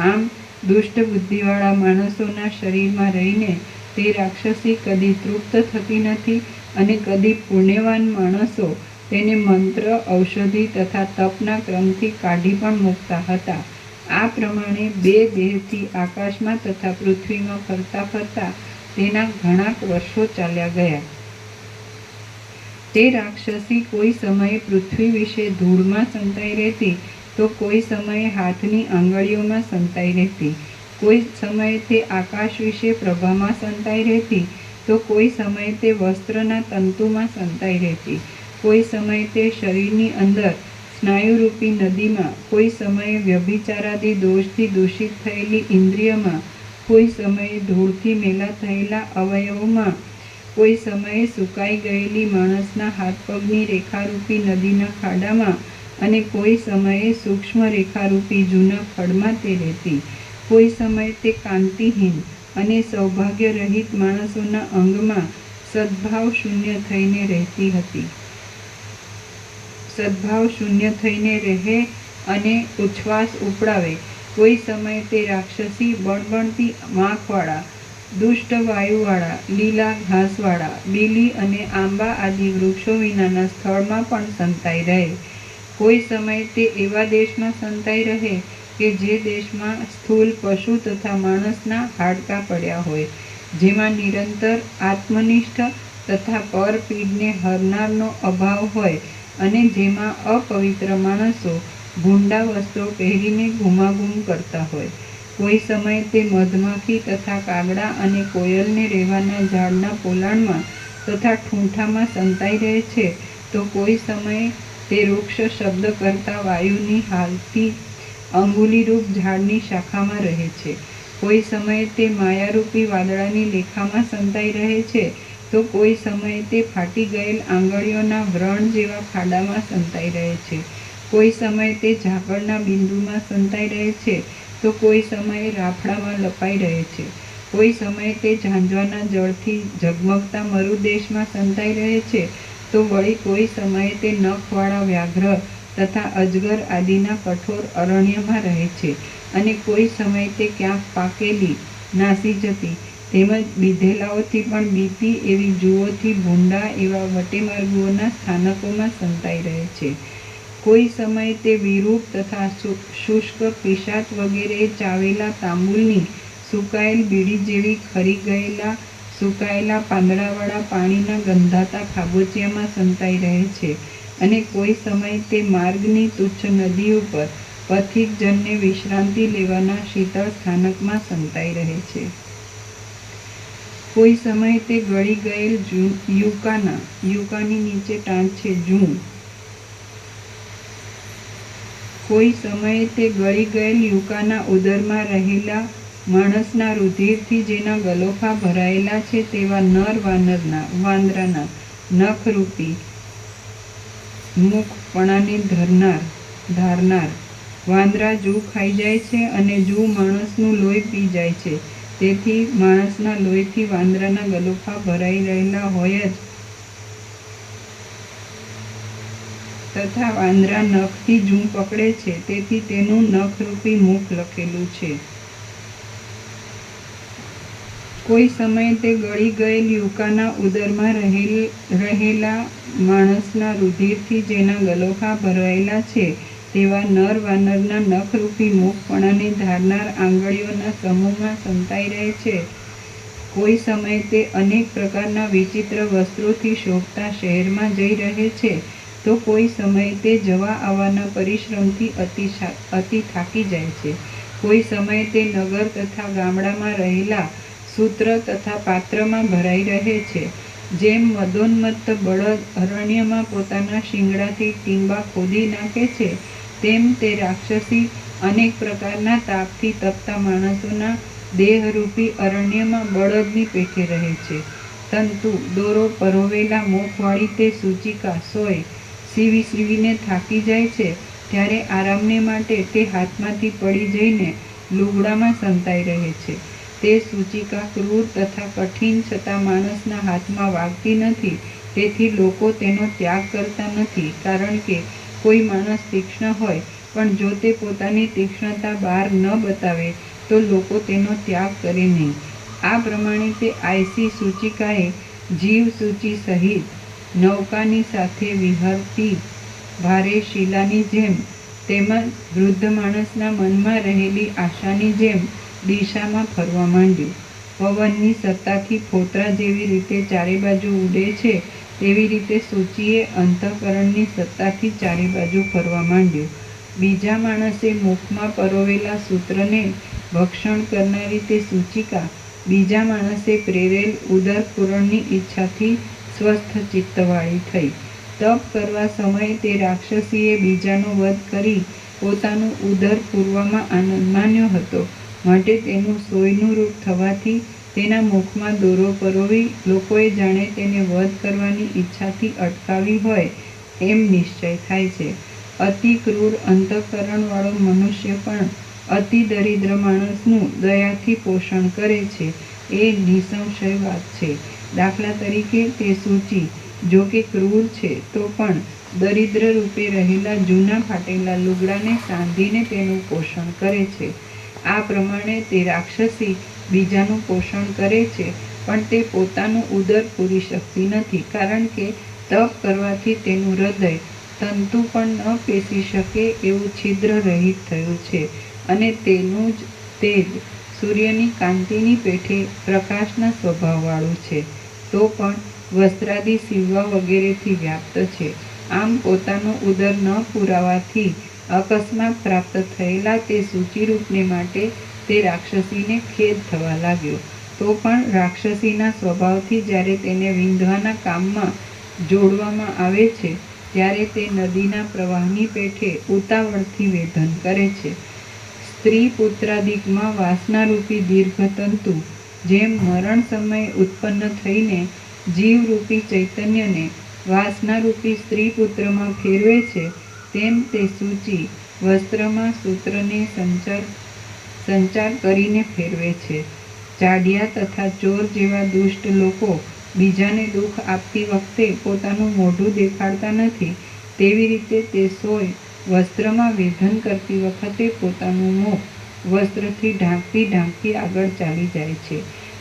આમ દુષ્ટ બુદ્ધિવાળા માણસોના શરીરમાં રહીને તે રાક્ષસી કદી તૃપ્ત થતી નથી અને કદી પુણ્યવાન માણસો તેને મંત્ર ઔષધિ તથા તપના ક્રમથી કાઢી પણ મૂકતા હતા. આ પ્રમાણે બે દેહથી આકાશમાં તથા પૃથ્વીમાં ફરતા ફરતા તેના ઘણા વર્ષો ચાલ્યા ગયા. તે રાક્ષસી કોઈ સમયે પૃથ્વી વિશે ધૂળમાં સંતાઈ રહેતી તો કોઈ સમયે હાથની આંગળીઓમાં સંતાઈ રહેતી. કોઈ સમયે તે આકાશ વિશે પ્રભામાં સંતાઈ રહેતી તો કોઈ સમયે તે વસ્ત્રના તંતુમાં સંતાઈ રહેતી. કોઈ સમયે તે શરીરની અંદર સ્નાયુરૂપી નદીમાં, કોઈ સમયે વ્યભિચારાદી દોષથી દૂષિત થયેલી ઇન્દ્રિયમાં, કોઈ સમયે ધૂળથી મેલા થયેલા અવયવોમાં, કોઈ સમયે સુકાઈ ગયેલી માણસના હાથ પગની રેખારૂપી નદીના ખાડામાં અને કોઈ સમયે સૂક્ષ્મ રેખારૂપી જૂના ખડમાં તે રહેતી. કોઈ સમયે તે કાંતિહીન અને સૌભાગ્ય રહિત માણસોના અંગમાં સદ્ભાવ શૂન્ય થઈને રહેતી હતી. સદ્ભાવ શૂન્ય થઈને રહે અને ઉચ્છ્વાસ ઉપડાવે. કોઈ સમયે તે રાક્ષસી બળબણતી માખવાળા, દુષ્ટ વાયુવાળા, લીલા ઘાસવાળા, બીલી અને આંબા આદિ વૃક્ષો વિનાના સ્થળમાં પણ સંતાઈ રહે. કોઈ સમયે તે એવા દેશમાં સંતાઈ રહે કે જે દેશમાં સ્થૂલ પશુ તથા માણસના હાડકાં પડ્યા હોય, જેમાં નિરંતર આત્મનિષ્ઠ તથા પરપીડને હરનારનો અભાવ હોય અને જેમાં અપવિત્ર માણસો ભૂંડા વસ્ત્રો પહેરીને ઘુમાઘૂમ કરતા હોય. કોઈ સમયે તે મધમાખી તથા કાગડા અને કોયલને રહેવાના ઝાડના પોલાણમાં તથા ઠૂંઠામાં સંતાઈ રહે છે તો કોઈ સમયે તે વૃક્ષ શબ્દ કરતા વાયુની હાલતી અંગુલીરૂપ ઝાડની શાખામાં રહે છે. કોઈ સમયે તે માયારૂપી વાદળાની લેખામાં સંતાઈ રહે છે, તો કોઈ સમયે તે ફાટી ગયેલ આંગળીઓના વ્રણ જેવા ખાડામાં સંતાઈ રહે છે. કોઈ સમયે તે ઝાકળના બિંદુમાં સંતાઈ રહે છે, તો કોઈ સમયે રાફડામાં લપાઈ રહે છે. કોઈ સમયે તે ઝાંઝવાના જળથી ઝગમગતા મરુદેશમાં સંતાઈ રહે છે, તો વળી કોઈ સમયે તે નખવાળા વ્યાઘ્ર તથા અજગર આદિના કઠોર અરણ્યમાં રહે છે, અને કોઈ સમયે તે ક્યાંક પાકેલી, નાસી જતી તેમજ બીધેલાઓથી પણ બીતી એવી જુઓથી ભૂંડા એવા વટેમાર્ગુઓના સ્થાનકોમાં સંતાઈ રહે છે. કોઈ સમયે તે વિરૂપ તથા શુષ્ક પિશાચ વગેરે ચાવેલા તાંબુલની સુકાયેલ બીડી જેવી ખરી ગયેલા સુકાયેલા પાંદડાવાળા પાણીના ગંધાતા ખાબોચિયામાં સંતાઈ રહે છે. અને કોઈ સમયે તે માર્ગની તુચ્છ નદી ઉપર પથિકજનને વિશ્રાંતિ લેવાના શીતળ સ્થાનકમાં સંતાઈ રહે છે. કોઈ સમયે તે ગળી ગયેલ યુકાની નીચે ટાંચ છે જૂ. કોઈ સમયે તે ગળી ગયેલ યુકાના ઉદરમાં રહેલા માણસના રુધિરથી જેના ગલોફા ભરાયેલા છે તેવા નર વાંદરાના નખરૂપી મુખપણાને ધારનાર વાંદરા જૂ ખાઈ જાય છે, અને જૂ માણસનું લોહી પી જાય છે. તેથી માણસના લોહીથી વાંદરાના ગલોફા ભરાઈ રહેલા હોય જ, તથા વાંદરા નખથી જૂ પકડે છે, તેથી તેનું નખરૂપી મુખ લખેલું છે. કોઈ સમયે તે ગળી ગયેલ યુકાના ઉદરમાં રહેલા માણસના રુધિરથી જેના ગલોફા ભરાયેલા છે તેવા નર વાનરના નખરૂપી મુખપણાને ધારનાર આંગળીઓના સમૂહમાં સંતાઈ રહે છે. કોઈ સમયે તે અનેક પ્રકારના વિચિત્ર વસ્ત્રોથી શોભતા શહેરમાં જઈ રહે છે, તો કોઈ સમયે તે જવા આવવાના પરિશ્રમથી અતિ થાકી જાય છે. કોઈ સમયે તે નગર તથા ગામડામાં રહેલા સૂત્ર તથા પાત્રમાં ભરાઈ રહે છે. જેમ મદોન્મત્ત બળદ અરણ્યમાં પોતાના શિંગડાથી ટીંબા ખોદી નાખે છે, તેમ તે રાક્ષસી અનેક પ્રકારના તાપથી તપતા માણસોના દેહરૂપી અરણ્યમાં બળદની પેઠે રહે છે. તંતુ દોરો પરોવેલા મુખવાળી તે સૂચિકા સોય સીવીને થાકી જાય છે, ત્યારે આરામને માટે તે હાથમાંથી પડી જઈને લુગડામાં સંતાઈ રહે છે. તે સૂચિકા ક્રૂર તથા કઠિન છતાં માણસના હાથમાં વાગતી નથી, તેથી લોકો તેનો ત્યાગ કરતા નથી. કારણ કે કોઈ માણસ તીક્ષ્ણ હોય, પણ જો તે પોતાની તીક્ષ્ણતા બહાર ન બતાવે તો લોકો તેનો ત્યાગ કરે નહીં. આ પ્રમાણે તે આયસી સૂચિકાએ જીવ સૂચિ સહિત નૌકાની સાથે વિહરતી ભારે શિલાની જેમ, તેમજ વૃદ્ધ માણસના મનમાં રહેલી આશાની જેમ દિશામાં ફરવા માંડ્યું. પવનની સત્તાથી ફોતરા જેવી રીતે ચારે બાજુ ઉડે છે, તેવી રીતે સૂચિએ અંતઃકરણની સત્તાથી ચારે બાજુ ફરવા માંડ્યું. બીજા માણસે મુખમાં પરોવેલા સૂત્રને ભક્ષણ કરનારી તે સૂચિકા બીજા માણસે પ્રેરેલ ઉદર પૂરણની ઈચ્છાથી સ્વસ્થ ચિત્તવાળી થઈ. તપ કરવા સમયે તે રાક્ષસીએ બીજાનો વધ કરી પોતાનું ઉદર પૂરવામાં આનંદ માન્યો હતો, માટે તેનું સોયનું રૂપ થવાથી તેના મુખમાં દોરો પરોવી લોકોએ જાણે તેને વધ કરવાની ઈચ્છાથી અટકાવી હોય એમ નિશ્ચય થાય છે. અતિ ક્રૂર અંતઃકરણવાળો મનુષ્ય પણ અતિ દરિદ્ર માણસનું દયાથી પોષણ કરે છે, એ નિસંશય વાત છે. દાખલા તરીકે તે સૂચિ જો કે ક્રૂર છે, તો પણ દરિદ્ર રૂપે રહેલા જૂના ફાટેલા લુગડાને સાંધીને તેનું પોષણ કરે છે. આ પ્રમાણે તે રાક્ષસી બીજાનું પોષણ કરે છે, પણ તે પોતાનું ઉદર પૂરી શકતી નથી, કારણ કે તપ કરવાથી તેનું હૃદય તંતુ પણ ન પેસી શકે એવું છિદ્ર રહિત થયું છે, અને તેનું જ તેજ સૂર્યની કાંતિની પેઠે પ્રકાશના સ્વભાવવાળું છે, તો પણ વસ્ત્રાદિ સીવવા વગેરેથી વ્યાપ્ત છે. આમ પોતાનું ઉદર ન પુરાવાથી અકસ્માત પ્રાપ્ત થયેલા તે સૂચિરૂપને માટે તે રાક્ષસીને ખેદ થવા લાગ્યો. તો પણ રાક્ષસીના સ્વભાવથી જ્યારે તેને વિંધવાના કામમાં જોડવામાં આવે છે, ત્યારે તે નદીના પ્રવાહની પેઠે ઉતાવળથી વેધન કરે છે. સ્ત્રી પુત્રાદિકમાં વાસનારૂપી દીર્ઘતંતુ જેમ મરણ સમયે ઉત્પન્ન થઈને જીવરૂપી ચૈતન્યને વાસનારૂપી સ્ત્રી પુત્રમાં ફેરવે છે, તેમ તે સૂચિ વસ્ત્રમાં સૂત્રને સંચાર કરીને ફેરવે છે. ચાડિયા તથા ચોર જેવા દુષ્ટ લોકો બીજાને દુઃખ આપતી વખતે પોતાનું મોઢું દેખાડતા નથી, તેવી રીતે તે સોય વસ્ત્રમાં વેધન કરતી વખતે પોતાનું મુખ વસ્ત્રથી ઢાંકતી આગળ ચાલી જાય છે.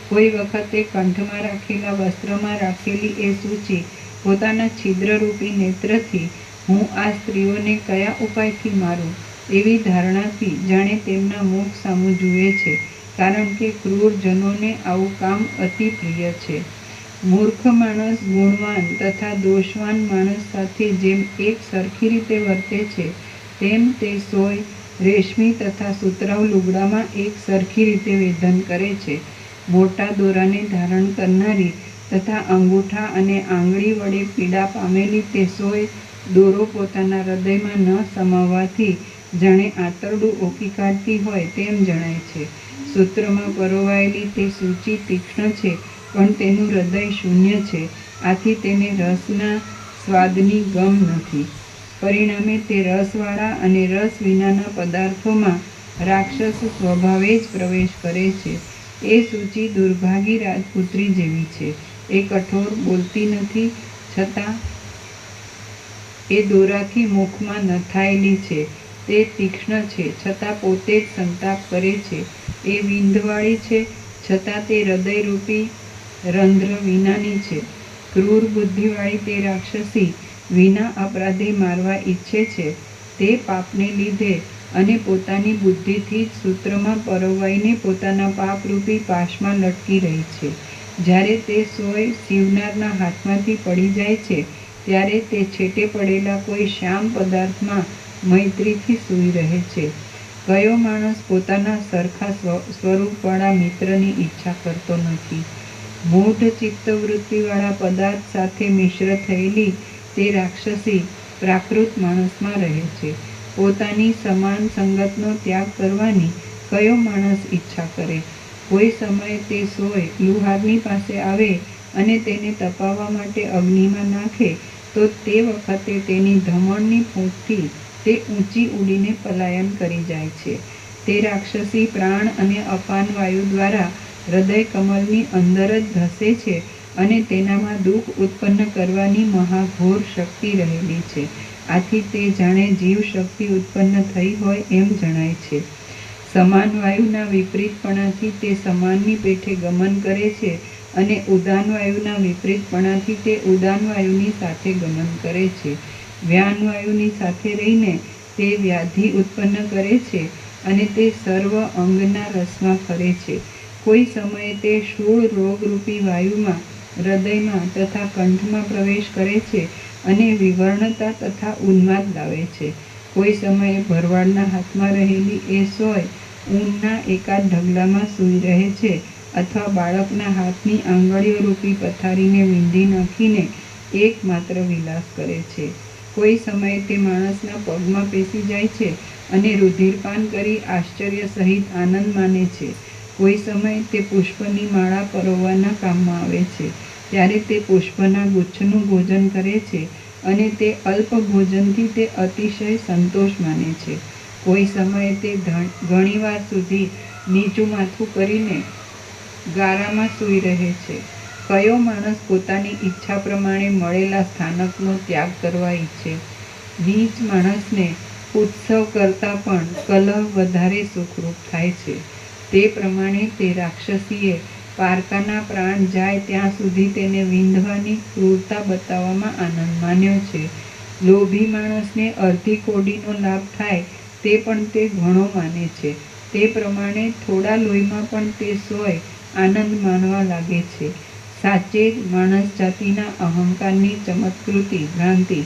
કોઈ વખતે કંઠમાં રાખેલા વસ્ત્રમાં રાખેલી એ સૂચિ પોતાના છિદ્રરૂપી નેત્રથી હું આ સ્ત્રીઓને કયા ઉપાયથી મારું એવી ધારણાથી જાણે તેમના મુખ સામું જુએ છે, કારણ કે ક્રૂરજનોને આવું કામ અતિ પ્રિય છે. મૂર્ખ માણસ ગુણવાન તથા દોષવાન માણસ સાથે જેમ એક સરખી રીતે વર્તે છે, તેમ તે સોય રેશમી તથા સુતરાઉ લુગડામાં એક સરખી રીતે વેધન કરે છે. મોટા દોરાને ધારણ કરનારી તથા અંગૂઠા અને આંગળી વડે પીડા પામેલી તે સોય દોરો પોતાના હૃદયમાં ન સમાવવાથી જાણે આંતરડું ઓકી કાઢતી હોય તેમ જણાય છે. સૂત્રમાં પરોવાયેલી તે સૂચિ તીક્ષ્ણ છે, પણ તેનું હૃદય શૂન્ય છે, આથી તેને રસના સ્વાદની ગમ નથી. પરિણામે તે રસવાળા અને રસ વિનાના પદાર્થોમાં રાક્ષસ સ્વભાવે જ પ્રવેશ કરે છે. એ સૂચિ દુર્ભાગી રાજપુત્રી જેવી છે. એ કઠોર બોલતી નથી, છતાં એ દોરાથી મુખમાં નથાયેલી છે. તે તીક્ષ્ણ છે, છતાં પોતે જ સંતાપ કરે છે. એ વિંધવાળી છે, છતાં તે હૃદયરૂપી રંધ્ર વિનાની છે. ક્રૂર બુદ્ધિવાળી તે રાક્ષસી વિના અપરાધે મારવા ઈચ્છે છે. તે પાપને લીધે અને પોતાની બુદ્ધિથી જ સૂત્રમાં પરોવાઈને પોતાના પાપરૂપી પાશમાં લટકી રહી છે. જ્યારે તે સોય સીવનારના હાથમાંથી પડી જાય છે, ત્યારે તે છેટે પડેલા કોઈ શ્યામ પદાર્થમાં મૈત્રીથી સૂઈ રહે છે. કયો માણસ પોતાના સરખા સ્વરૂપવાળા મિત્રની ઈચ્છા કરતો નથી? મૂઢ ચિત્તવૃત્તિવાળા પદાર્થ સાથે મિશ્ર થયેલી તે રાક્ષસી પ્રાકૃત માણસમાં રહે છે. પોતાની સમાન સંગતનો ત્યાગ કરવાની કયો માણસ ઈચ્છા કરે? કોઈ સમયે તે સોય લુહારની પાસે આવે અને તેને તપાવવા માટે અગ્નિમાં નાખે, તો તે વખતે તેની ધમણની ફૂંકથી તે ઊંચી ઉડીને પલાયન કરી જાય છે. તે રાક્ષસી પ્રાણ અને અપાન વાયુ દ્વારા હૃદય કમલની અંદર જ ધસે છે અને તેનામાં દુઃખ ઉત્પન્ન કરવાની મહાઘોર શક્તિ રહેલી છે. આથી તે જાણે જીવ શક્તિ ઉત્પન્ન થઈ હોય એમ જણાય છે. સમાન વાયુના વિપરીતપણાથી તે સમાનની પેઠે ગમન કરે છે અને ઉદાન વાયુના વિપરીતપણાથી તે ઉદાન વાયુની સાથે ગમન કરે છે. વ્યાન વાયુની સાથે રહીને તે વ્યાધિ ઉત્પન્ન કરે છે અને તે સર્વ અંગના રસમાં ફરે છે. કોઈ સમયે તે શૂળ રોગરૂપી વાયુમાં હૃદયમાં તથા કંઠમાં પ્રવેશ કરે છે અને વિવર્ણતા તથા ઉન્માદ લાવે છે. કોઈ સમયે ભરવાડના હાથમાં રહેલી એ સોય ઊનના એકાદ ઢગલામાં સૂઈ રહે છે, અથવા બાળકના હાથની આંગળીઓ રૂપી પથારીને વીંધી નાખીને એકમાત્ર વિલાસ કરે છે. કોઈ સમયે તે માણસના પગમાં પેસી જાય છે અને રુધિરપાન કરી આશ્ચર્ય સહિત આનંદ માને છે. કોઈ સમયે તે પુષ્પની માળા પરોવવાના કામમાં આવે છે, ત્યારે તે પુષ્પના ગુચ્છનું ભોજન કરે છે અને તે અલ્પ ભોજનથી તે અતિશય સંતોષ માને છે. કોઈ સમયે તે ઘણીવાર સુધી નીચું માથું કરીને ગારામાં સૂઈ રહે છે. કયો માણસ પોતાની ઈચ્છા પ્રમાણે મળેલા સ્થાનકનો ત્યાગ કરવા ઈચ્છે? નીચ માણસને ઉત્સવ કરતાં પણ કલહ વધારે સુખરૂપ થાય છે. તે પ્રમાણે તે રાક્ષસીએ પારકાના પ્રાણ જાય ત્યાં સુધી તેને વિંધવાની ક્રૂરતા બતાવવામાં આનંદ માન્યો છે. લોભી માણસને અડધી કોડીનો લાભ થાય તે પણ તે ઘણો માને છે. તે પ્રમાણે થોડા લોહીમાં પણ તે સોય આનંદ માનવા લાગે છે. સાચે જ માણસ જાતિના અહંકારની ચમત્કૃતિ ભ્રાંતિ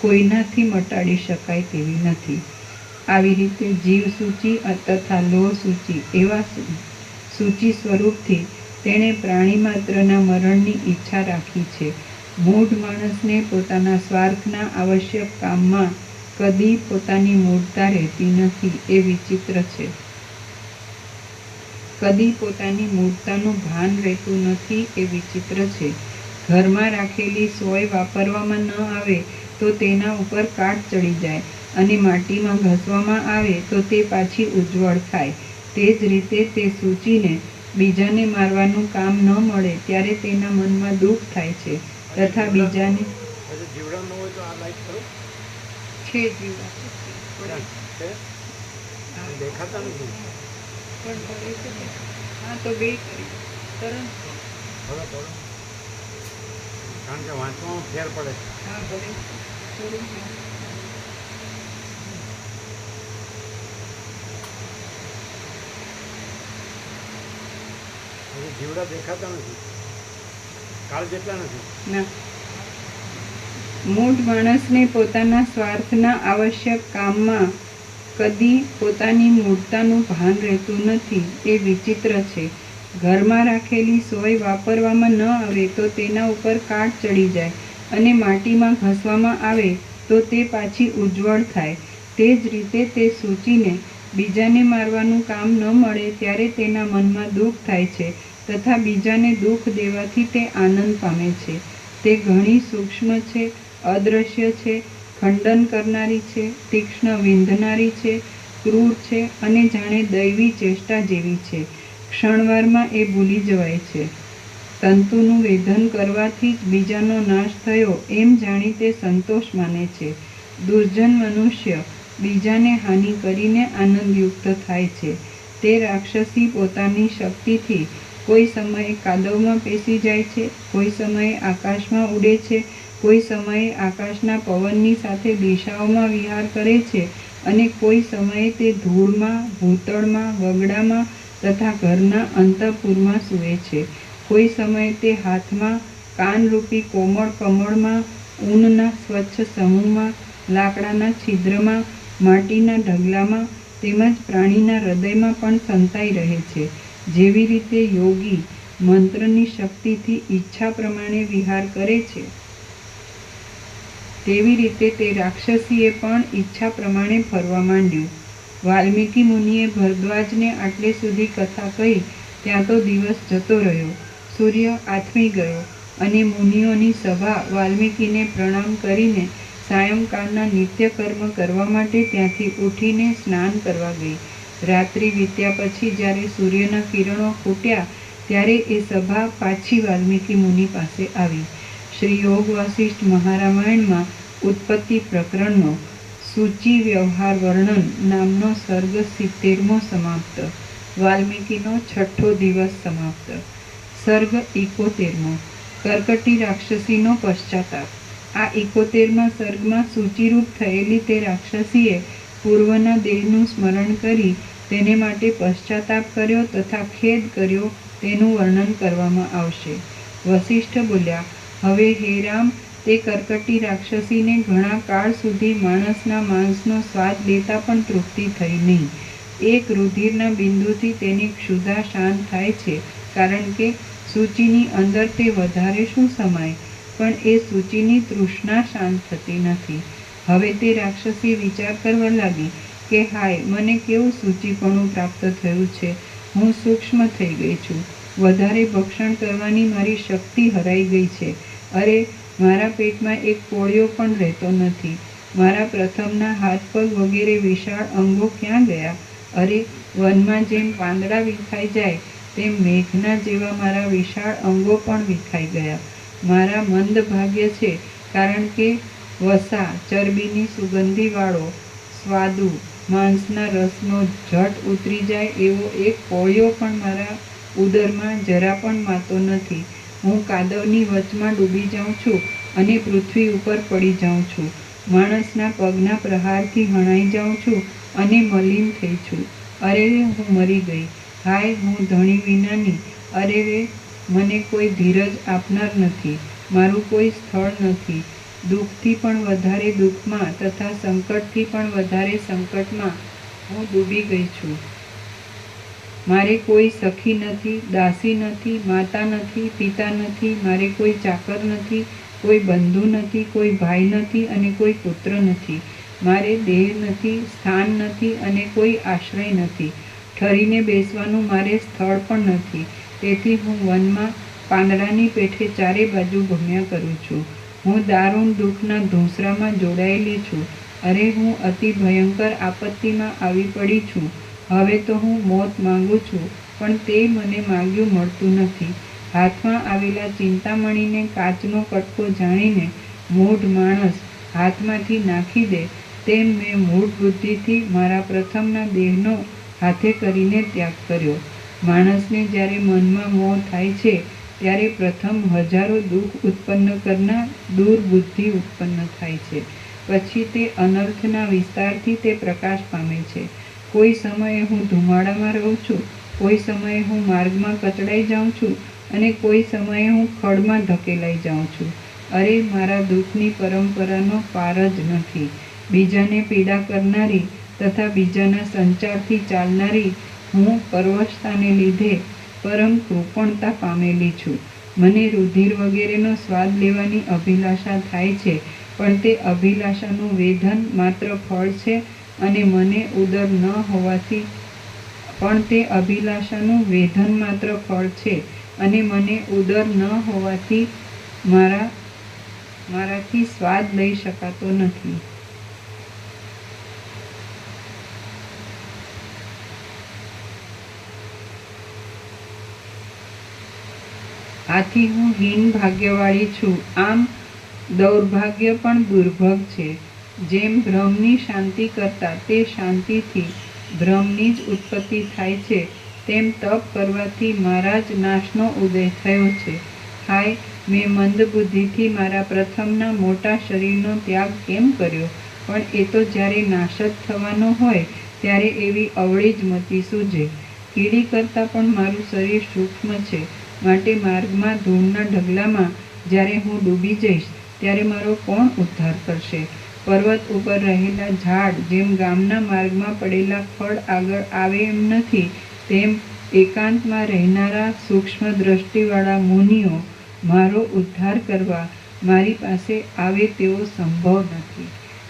કોઈનાથી મટાડી શકાય તેવી નથી. આવી રીતે જીવ સૂચિ તથા લોહ સૂચિ એવા સૂચિ સ્વરૂપથી તેણે પ્રાણી માત્રના મરણની ઈચ્છા રાખી છે મૂઢ માણસને પોતાના સ્વાર્થના આવશ્યક કામમાં કદી પોતાની મૂળતા રહેતી નથી એ વિચિત્ર છે. કદી પોતાની મૂળતાનું ભાન રહેતું નથી એ વિચિત્ર છે. ઘરમાં રાખેલી સોય વાપરવામાં ન આવે તો તેના ઉપર કાટ ચડી જાય અને માટીમાં ઘસવામાં આવે તો તે પાછી ઉજ્જવળ થાય. તે જ રીતે તે સૂચીને બીજાને મારવાનું કામ ન મળે ત્યારે તેના મનમાં દુઃખ થાય છે તથા બીજાને હજુ જીવડા ન હોય તો આ લાઈટ કરો છે જીવડા છે? દેખાતા નથી. પણ ભલે છે ને. હા તો બે કરી તરત. ભલે ભલે કારણ કે વાંચવામાં ફેર પડે. હા ભલે થોડું હજુ જીવડા દેખાતા નથી. કાળ જેટલા નથી. ના. મૂઢ માણસને પોતાના સ્વાર્થના આવશ્યક કામમાં કદી પોતાની મૂળતાનું ભાન રહેતું નથી એ વિચિત્ર છે. ઘરમાં રાખેલી સોય વાપરવામાં ન આવે તો તેના ઉપર કાટ ચડી જાય અને માટીમાં ઘસવામાં આવે તો તે પાછી ઉજ્જવળ થાય. તે જ રીતે તે સૂચીને બીજાને મારવાનું કામ ન મળે ત્યારે તેના મનમાં દુઃખ થાય છે તથા બીજાને દુઃખ દેવાથી તે આનંદ પામે છે. તે ઘણી સૂક્ષ્મ છે, અદૃશ્ય છે, ખંડન કરનારી છે, તીક્ષ્ણ વિંધનારી છે, ક્રૂર છે અને જાણે દૈવી ચેષ્ટા જેવી છે. ક્ષણવારમાં એ ભૂલી જવાય છે. તંતુનું વેધન કરવાથી જ બીજાનો નાશ થયો એમ જાણી તે સંતોષ માને છે. દુર્જન મનુષ્ય બીજાને હાનિ કરીને આનંદયુક્ત થાય છે. તે રાક્ષસી પોતાની શક્તિથી કોઈ સમયે કાદવમાં પેસી જાય છે, કોઈ સમયે આકાશમાં ઉડે છે, કોઈ સમયે આકાશના પવનની સાથે દિશાઓમાં વિહાર કરે છે અને કોઈ સમયે તે ધૂળમાં, ભૂતળમાં, વગડામાં તથા ઘરના અંતઃપુરમાં સૂવે છે. કોઈ સમયે તે હાથમાં કાનરૂપી કોમળ કમળમાં, ઊનના સ્વચ્છ સમૂહમાં, લાકડાના છિદ્રમાં, માટીના ઢગલામાં તેમજ પ્રાણીના હૃદયમાં પણ સંતાઈ રહે છે. જેવી રીતે યોગી મંત્રની શક્તિથી ઈચ્છા પ્રમાણે વિહાર કરે છે તેવી રીતે તે રાક્ષસીએ પણ ઈચ્છા પ્રમાણે ફરવા માંડ્યું. વાલ્મીકી મુનિએ ભરદ્વાજને આટલે સુધી કથા કહી ત્યાં તો દિવસ જતો રહ્યો. સૂર્ય આથમી ગયો અને મુનિઓની સભા વાલ્મીકીને પ્રણામ કરીને સાયંકાળના નિત્યકર્મ કરવા માટે ત્યાંથી ઉઠીને સ્નાન કરવા ગઈ. રાત્રિ વીત્યા પછી જ્યારે સૂર્યના કિરણો ફૂટ્યા ત્યારે એ સભા પાછી વાલ્મીકી મુનિ પાસે આવી. શ્રી યોગ વાસિષ્ઠ મહારામાયણમાં ઉત્પત્તિ પ્રકરણનો સૂચિ વ્યવહાર વર્ણન નામનો સર્ગ 70મો સમાપ્ત. વાલ્મીકીનો 6ઠ્ઠો દિવસ સમાપ્ત. સર્ગ 71મો. કર્કટી રાક્ષસીનો પશ્ચાતાપ. આ 71મા સર્ગમાં સૂચિરૂપ થયેલી તે રાક્ષસીએ પૂર્વના દેહનું સ્મરણ કરી તેને માટે પશ્ચાતાપ કર્યો તથા ખેદ કર્યો તેનું વર્ણન કરવામાં આવશે. વસિષ્ઠ બોલ્યા, હવે હે રામ, તે કર્કટી રાક્ષસીને ઘણા કાળ સુધી માણસના માંસનો સ્વાદ લેતા પણ તૃપ્તિ થઈ નહીં. એક રુધિરના બિંદુથી તેની ક્ષુધા શાંત થાય છે, કારણ કે સૂચિની અંદર તે વધારે શું સમાય, પણ એ સૂચિની તૃષ્ણા શાંત થતી નથી. હવે તે રાક્ષસી વિચાર કરવા લાગી કે હાય, મને કેવું સૂચિપણું પ્રાપ્ત થયું છે. હું સૂક્ષ્મ થઈ ગઈ છું. વધારે ભક્ષણ કરવાની મારી શક્તિ હરાઈ ગઈ છે. અરે, મારા પેટમાં એક કોળિયો પણ રહેતો નથી. મારા પ્રથમના હાથ પગ વગેરે વિશાળ અંગો ક્યાં ગયા? અરે, વનમાં જેમ પાંદડા વિખાઈ જાય તેમ મેઘના જેવા મારા વિશાળ અંગો પણ વિખાઈ ગયા. મારા મંદ ભાગ્ય છે, કારણ કે વસા, ચરબીની સુગંધીવાળો, સ્વાદુ, માંસના રસનો ઝટ ઉતરી જાય એવો એક કોળિયો પણ મારા ઉદરમાં જરા પણ માતો નથી. હું કાદવની વચમાં ડૂબી જાઉં છું અને પૃથ્વી ઉપર પડી જાઉં છું. માણસના પગના પ્રહારથી હણાઈ જાઉં છું અને મલિન થઈ છું. અરે રે, હું મરી ગઈ. હાય, હું ધણી વિનાની. અરે રે, મને કોઈ ધીરજ આપનાર નથી. મારું કોઈ સ્થળ નથી. દુઃખથી પણ વધારે દુઃખમાં તથા સંકટથી પણ વધારે સંકટમાં હું ડૂબી ગઈ છું. મારે કોઈ સખી નથી, દાસી નથી, માતા નથી, પિતા નથી, મારે કોઈ ચાકર નથી, કોઈ બંધુ નથી, કોઈ ભાઈ નથી અને કોઈ પુત્ર નથી. મારે દેહ નથી, સ્થાન નથી અને કોઈ આશ્રય નથી. ઠરીને બેસવાનું મારે સ્થળ પણ નથી. તેથી હું વનમાં પાંદડાની પેઠે ચારે બાજુ ભમ્યા કરું છું. હું દારૂણ દુઃખના ધૂંસરામાં જોડાયેલી છું. અરે, હું અતિ ભયંકર આપત્તિમાં આવી પડી છું. હવે તો હું મોત માંગુ છું, પણ તે મને માગ્યું મળતું નથી. હાથમાં આવેલા ચિંતામણીને કાચનો કટકો જાણીને મૂઢ માણસ હાથમાંથી નાખી દે તેમ મેં મૂઢ બુદ્ધિથી મારા પ્રથમના દેહનો હાથે કરીને ત્યાગ કર્યો. માણસને જ્યારે મનમાં મોહ થાય છે ત્યારે પ્રથમ હજારો દુઃખ ઉત્પન્ન કરનાર દુર્બુદ્ધિ ઉત્પન્ન થાય છે. પછી તે અનર્થના વિસ્તારથી તે પ્રકાશ પામે છે. કોઈ સમયે હું ધુમાડામાં રહું છું, કોઈ સમયે હું માર્ગમાં કચડાઈ જાઉં છું અને કોઈ સમયે હું ખડમાં ધકેલાઈ જાઉં છું. અરે, મારા દુઃખની પરંપરાનો પાર જ નથી. બીજાને પીડા કરનારી તથા બીજાના સંચારથી ચાલનારી હું પરવશતાને લીધે પરમ કૃપણતા પામેલી છું. મને રુધિર વગેરેનો સ્વાદ લેવાની અભિલાષા થાય છે, પણ તે અભિલાષાનું વેધન માત્ર ફળ છે અને મને ઉદર ન હોવાથી પણ તે અભિલાષાનું વેધન માત્ર ફળ છે અને મને ઉદર ન હોવાથી મારાથી સ્વાદ લઈ શકાતો નથી. આથી હું હીન ભાગ્યવાળી છું. આમ દૌર્ભાગ્ય પણ દુર્ભગ છે. જેમ ભ્રમની શાંતિ કરતાં તે શાંતિથી ભ્રમની જ ઉત્પત્તિ થાય છે, તેમ તપ કરવાથી મારા જ નાશનો ઉદય થયો છે. હાય, મેં મંદ બુદ્ધિથી મારા પ્રથમના મોટા શરીરનો ત્યાગ કેમ કર્યો? પણ એ તો જ્યારે નાશ જ થવાનો હોય ત્યારે એવી અવળી જ મતિ સૂઝે. કીડી કરતાં પણ મારું શરીર સૂક્ષ્મ છે, માટે માર્ગમાં ધૂળના ઢગલામાં જ્યારે હું ડૂબી જઈશ ત્યારે મારો કોણ ઉદ્ધાર કરશે? પર્વત ઉપર રહેલા ઝાડ જેમ ગામના માર્ગમાં પડેલા ખડ આગળ આવે એમ નથી, તેમ એકાંતમાં રહેનારા સૂક્ષ્મ દ્રષ્ટિવાળા મુનિઓ મારો ઉદ્ધાર કરવા મારી પાસે આવે તેવો સંભવ નથી.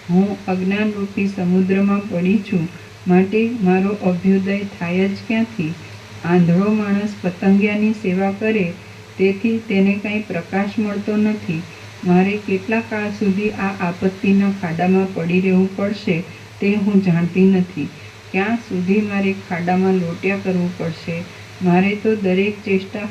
હું અજ્ઞાનરૂપી સમુદ્રમાં પડી છું, માટે મારો અભ્યુદય થાય જ ક્યાંથી? આંધળો માણસ પતંગિયાની સેવા કરે તેથી તેને કાંઈ પ્રકાશ મળતો નથી. મારે કેટલા કાળ સુધી આ આપત્તિના ખાડામાં પડી રહેવું પડશે તે હું જાણતી નથી. ક્યાં સુધી મારે ખાડામાં લોટ્યા કરવું પડશે? મારી તો દરેક ચેષ્ટા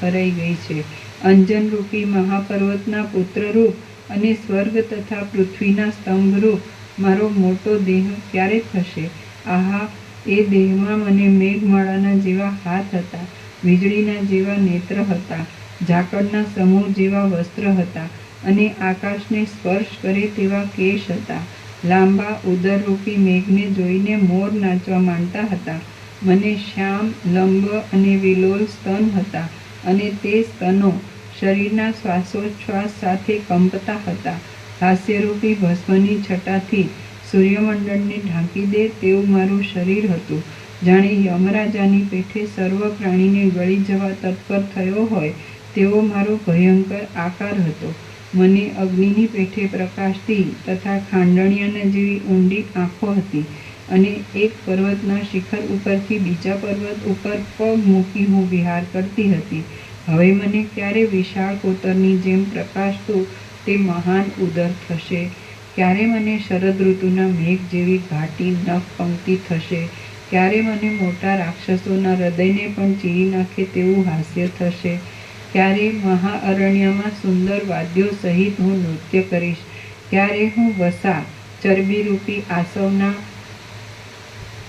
હરાઈ ગઈ છે. અંજનરૂપી મહાપર્વતના પુત્રરૂપ અને સ્વર્ગ તથા પૃથ્વીના સ્તંભરૂપ મારો મોટો દેહ ક્યારે થશે? આહા, એ દેહમાં મને મેઘમાળાના જેવા હાથ હતા, વીજળીના જેવા નેત્ર હતા, ઝાકળના સમૂહ જેવા વસ્ત્ર હતા અને આકાશને સ્પર્શ કરે તેવા કેશ હતા. લાંબા ઉદરરૂપી મેઘને જોઈને મોર નાચવા માંડતા હતા. મને શ્યામ, લંબ અને વિલોલ સ્તન હતા અને તે સ્તનો શરીરના શ્વાસોચ્છ્વાસ સાથે કંપતા હતા. હાસ્યરૂપી ભસ્મની છટાથી સૂર્યમંડળને ઢાંકી દે તેવું મારું શરીર હતું. જાણે યમરાજાની પેઠે સર્વ પ્રાણીને ગળી જવા તત્પર થયો હોય તેવો મારો ભયંકર આકાર હતો. મને અગ્નિની પેઠે પ્રકાશતી તથા ખાંડણિયાના જેવી ઊંડી આંખો હતી અને એક પર્વતના શિખર ઉપરથી બીજા પર્વત ઉપર પગ મૂકી હું વિહાર કરતી હતી. હવે મને ક્યારે વિશાળ કોતરની જેમ પ્રકાશતું તે મહાન ઉદર થશે? ક્યારે મને શરદ ઋતુના મેઘ જેવી ઘાટી નખ પંક્તિ થશે? ક્યારે મને મોટા રાક્ષસોના હૃદયને પણ ચીરી નાખે તેવું હાસ્ય થશે? ક્યારે મહાઅરણ્યમાં સુંદર વાદ્યો સહિત હું નૃત્ય કરીશ? ક્યારે હું વસા ચરબીરૂપી આસવના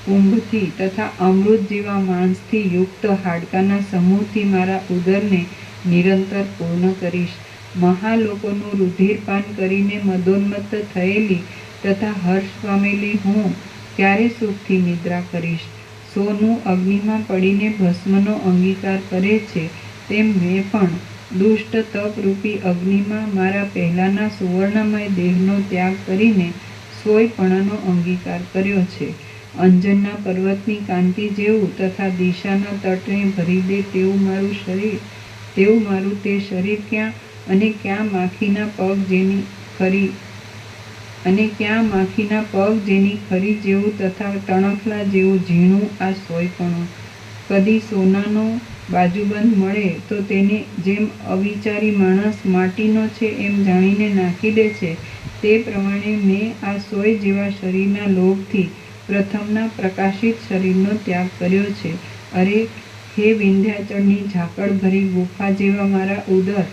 કુંભથી તથા અમૃત જેવા માંસથી યુક્ત હાડકાના સમૂહથી મારા ઉદરને નિરંતર પૂર્ણ કરીશ? મહાલોકોનું રુધિરપાન કરીને મદોન્મત્ત થયેલી તથા હર્ષ પામેલી હું ક્યારે સુખથી નિદ્રા કરીશ? સોનું અગ્નિમાં પડીને ભસ્મનો અંગીકાર કરે છે તેમ મેં પણ દુષ્ટ તપરૂપી અગ્નિમાં મારા પહેલાંના સુવર્ણમય દેહનો ત્યાગ કરીને સોયપણાનો અંગીકાર કર્યો છે. અંજનના પર્વતની કાંતિ જેવું તથા દિશાના તટને ભરી દે તેવું મારું શરીર તેવું મારું તે શરીર ક્યાં, અને ક્યાં માખીના પગ જેની ખરી જેવું તથા તણખલા જેવું ઝીણું આ સોયપણું. કદી સોનાનો બાજુબંધ મળે તો તેને જેમ અવિચારી માણસ માટીનો છે એમ જાણીને નાખી દે છે, તે પ્રમાણે મેં આ સોય જેવા શરીરના લોભથી પ્રથમના પ્રકાશિત શરીરનો ત્યાગ કર્યો છે. અરે હે વિંધ્યાચળની ઝાકળભરી ગુફા જેવા મારા ઉદર,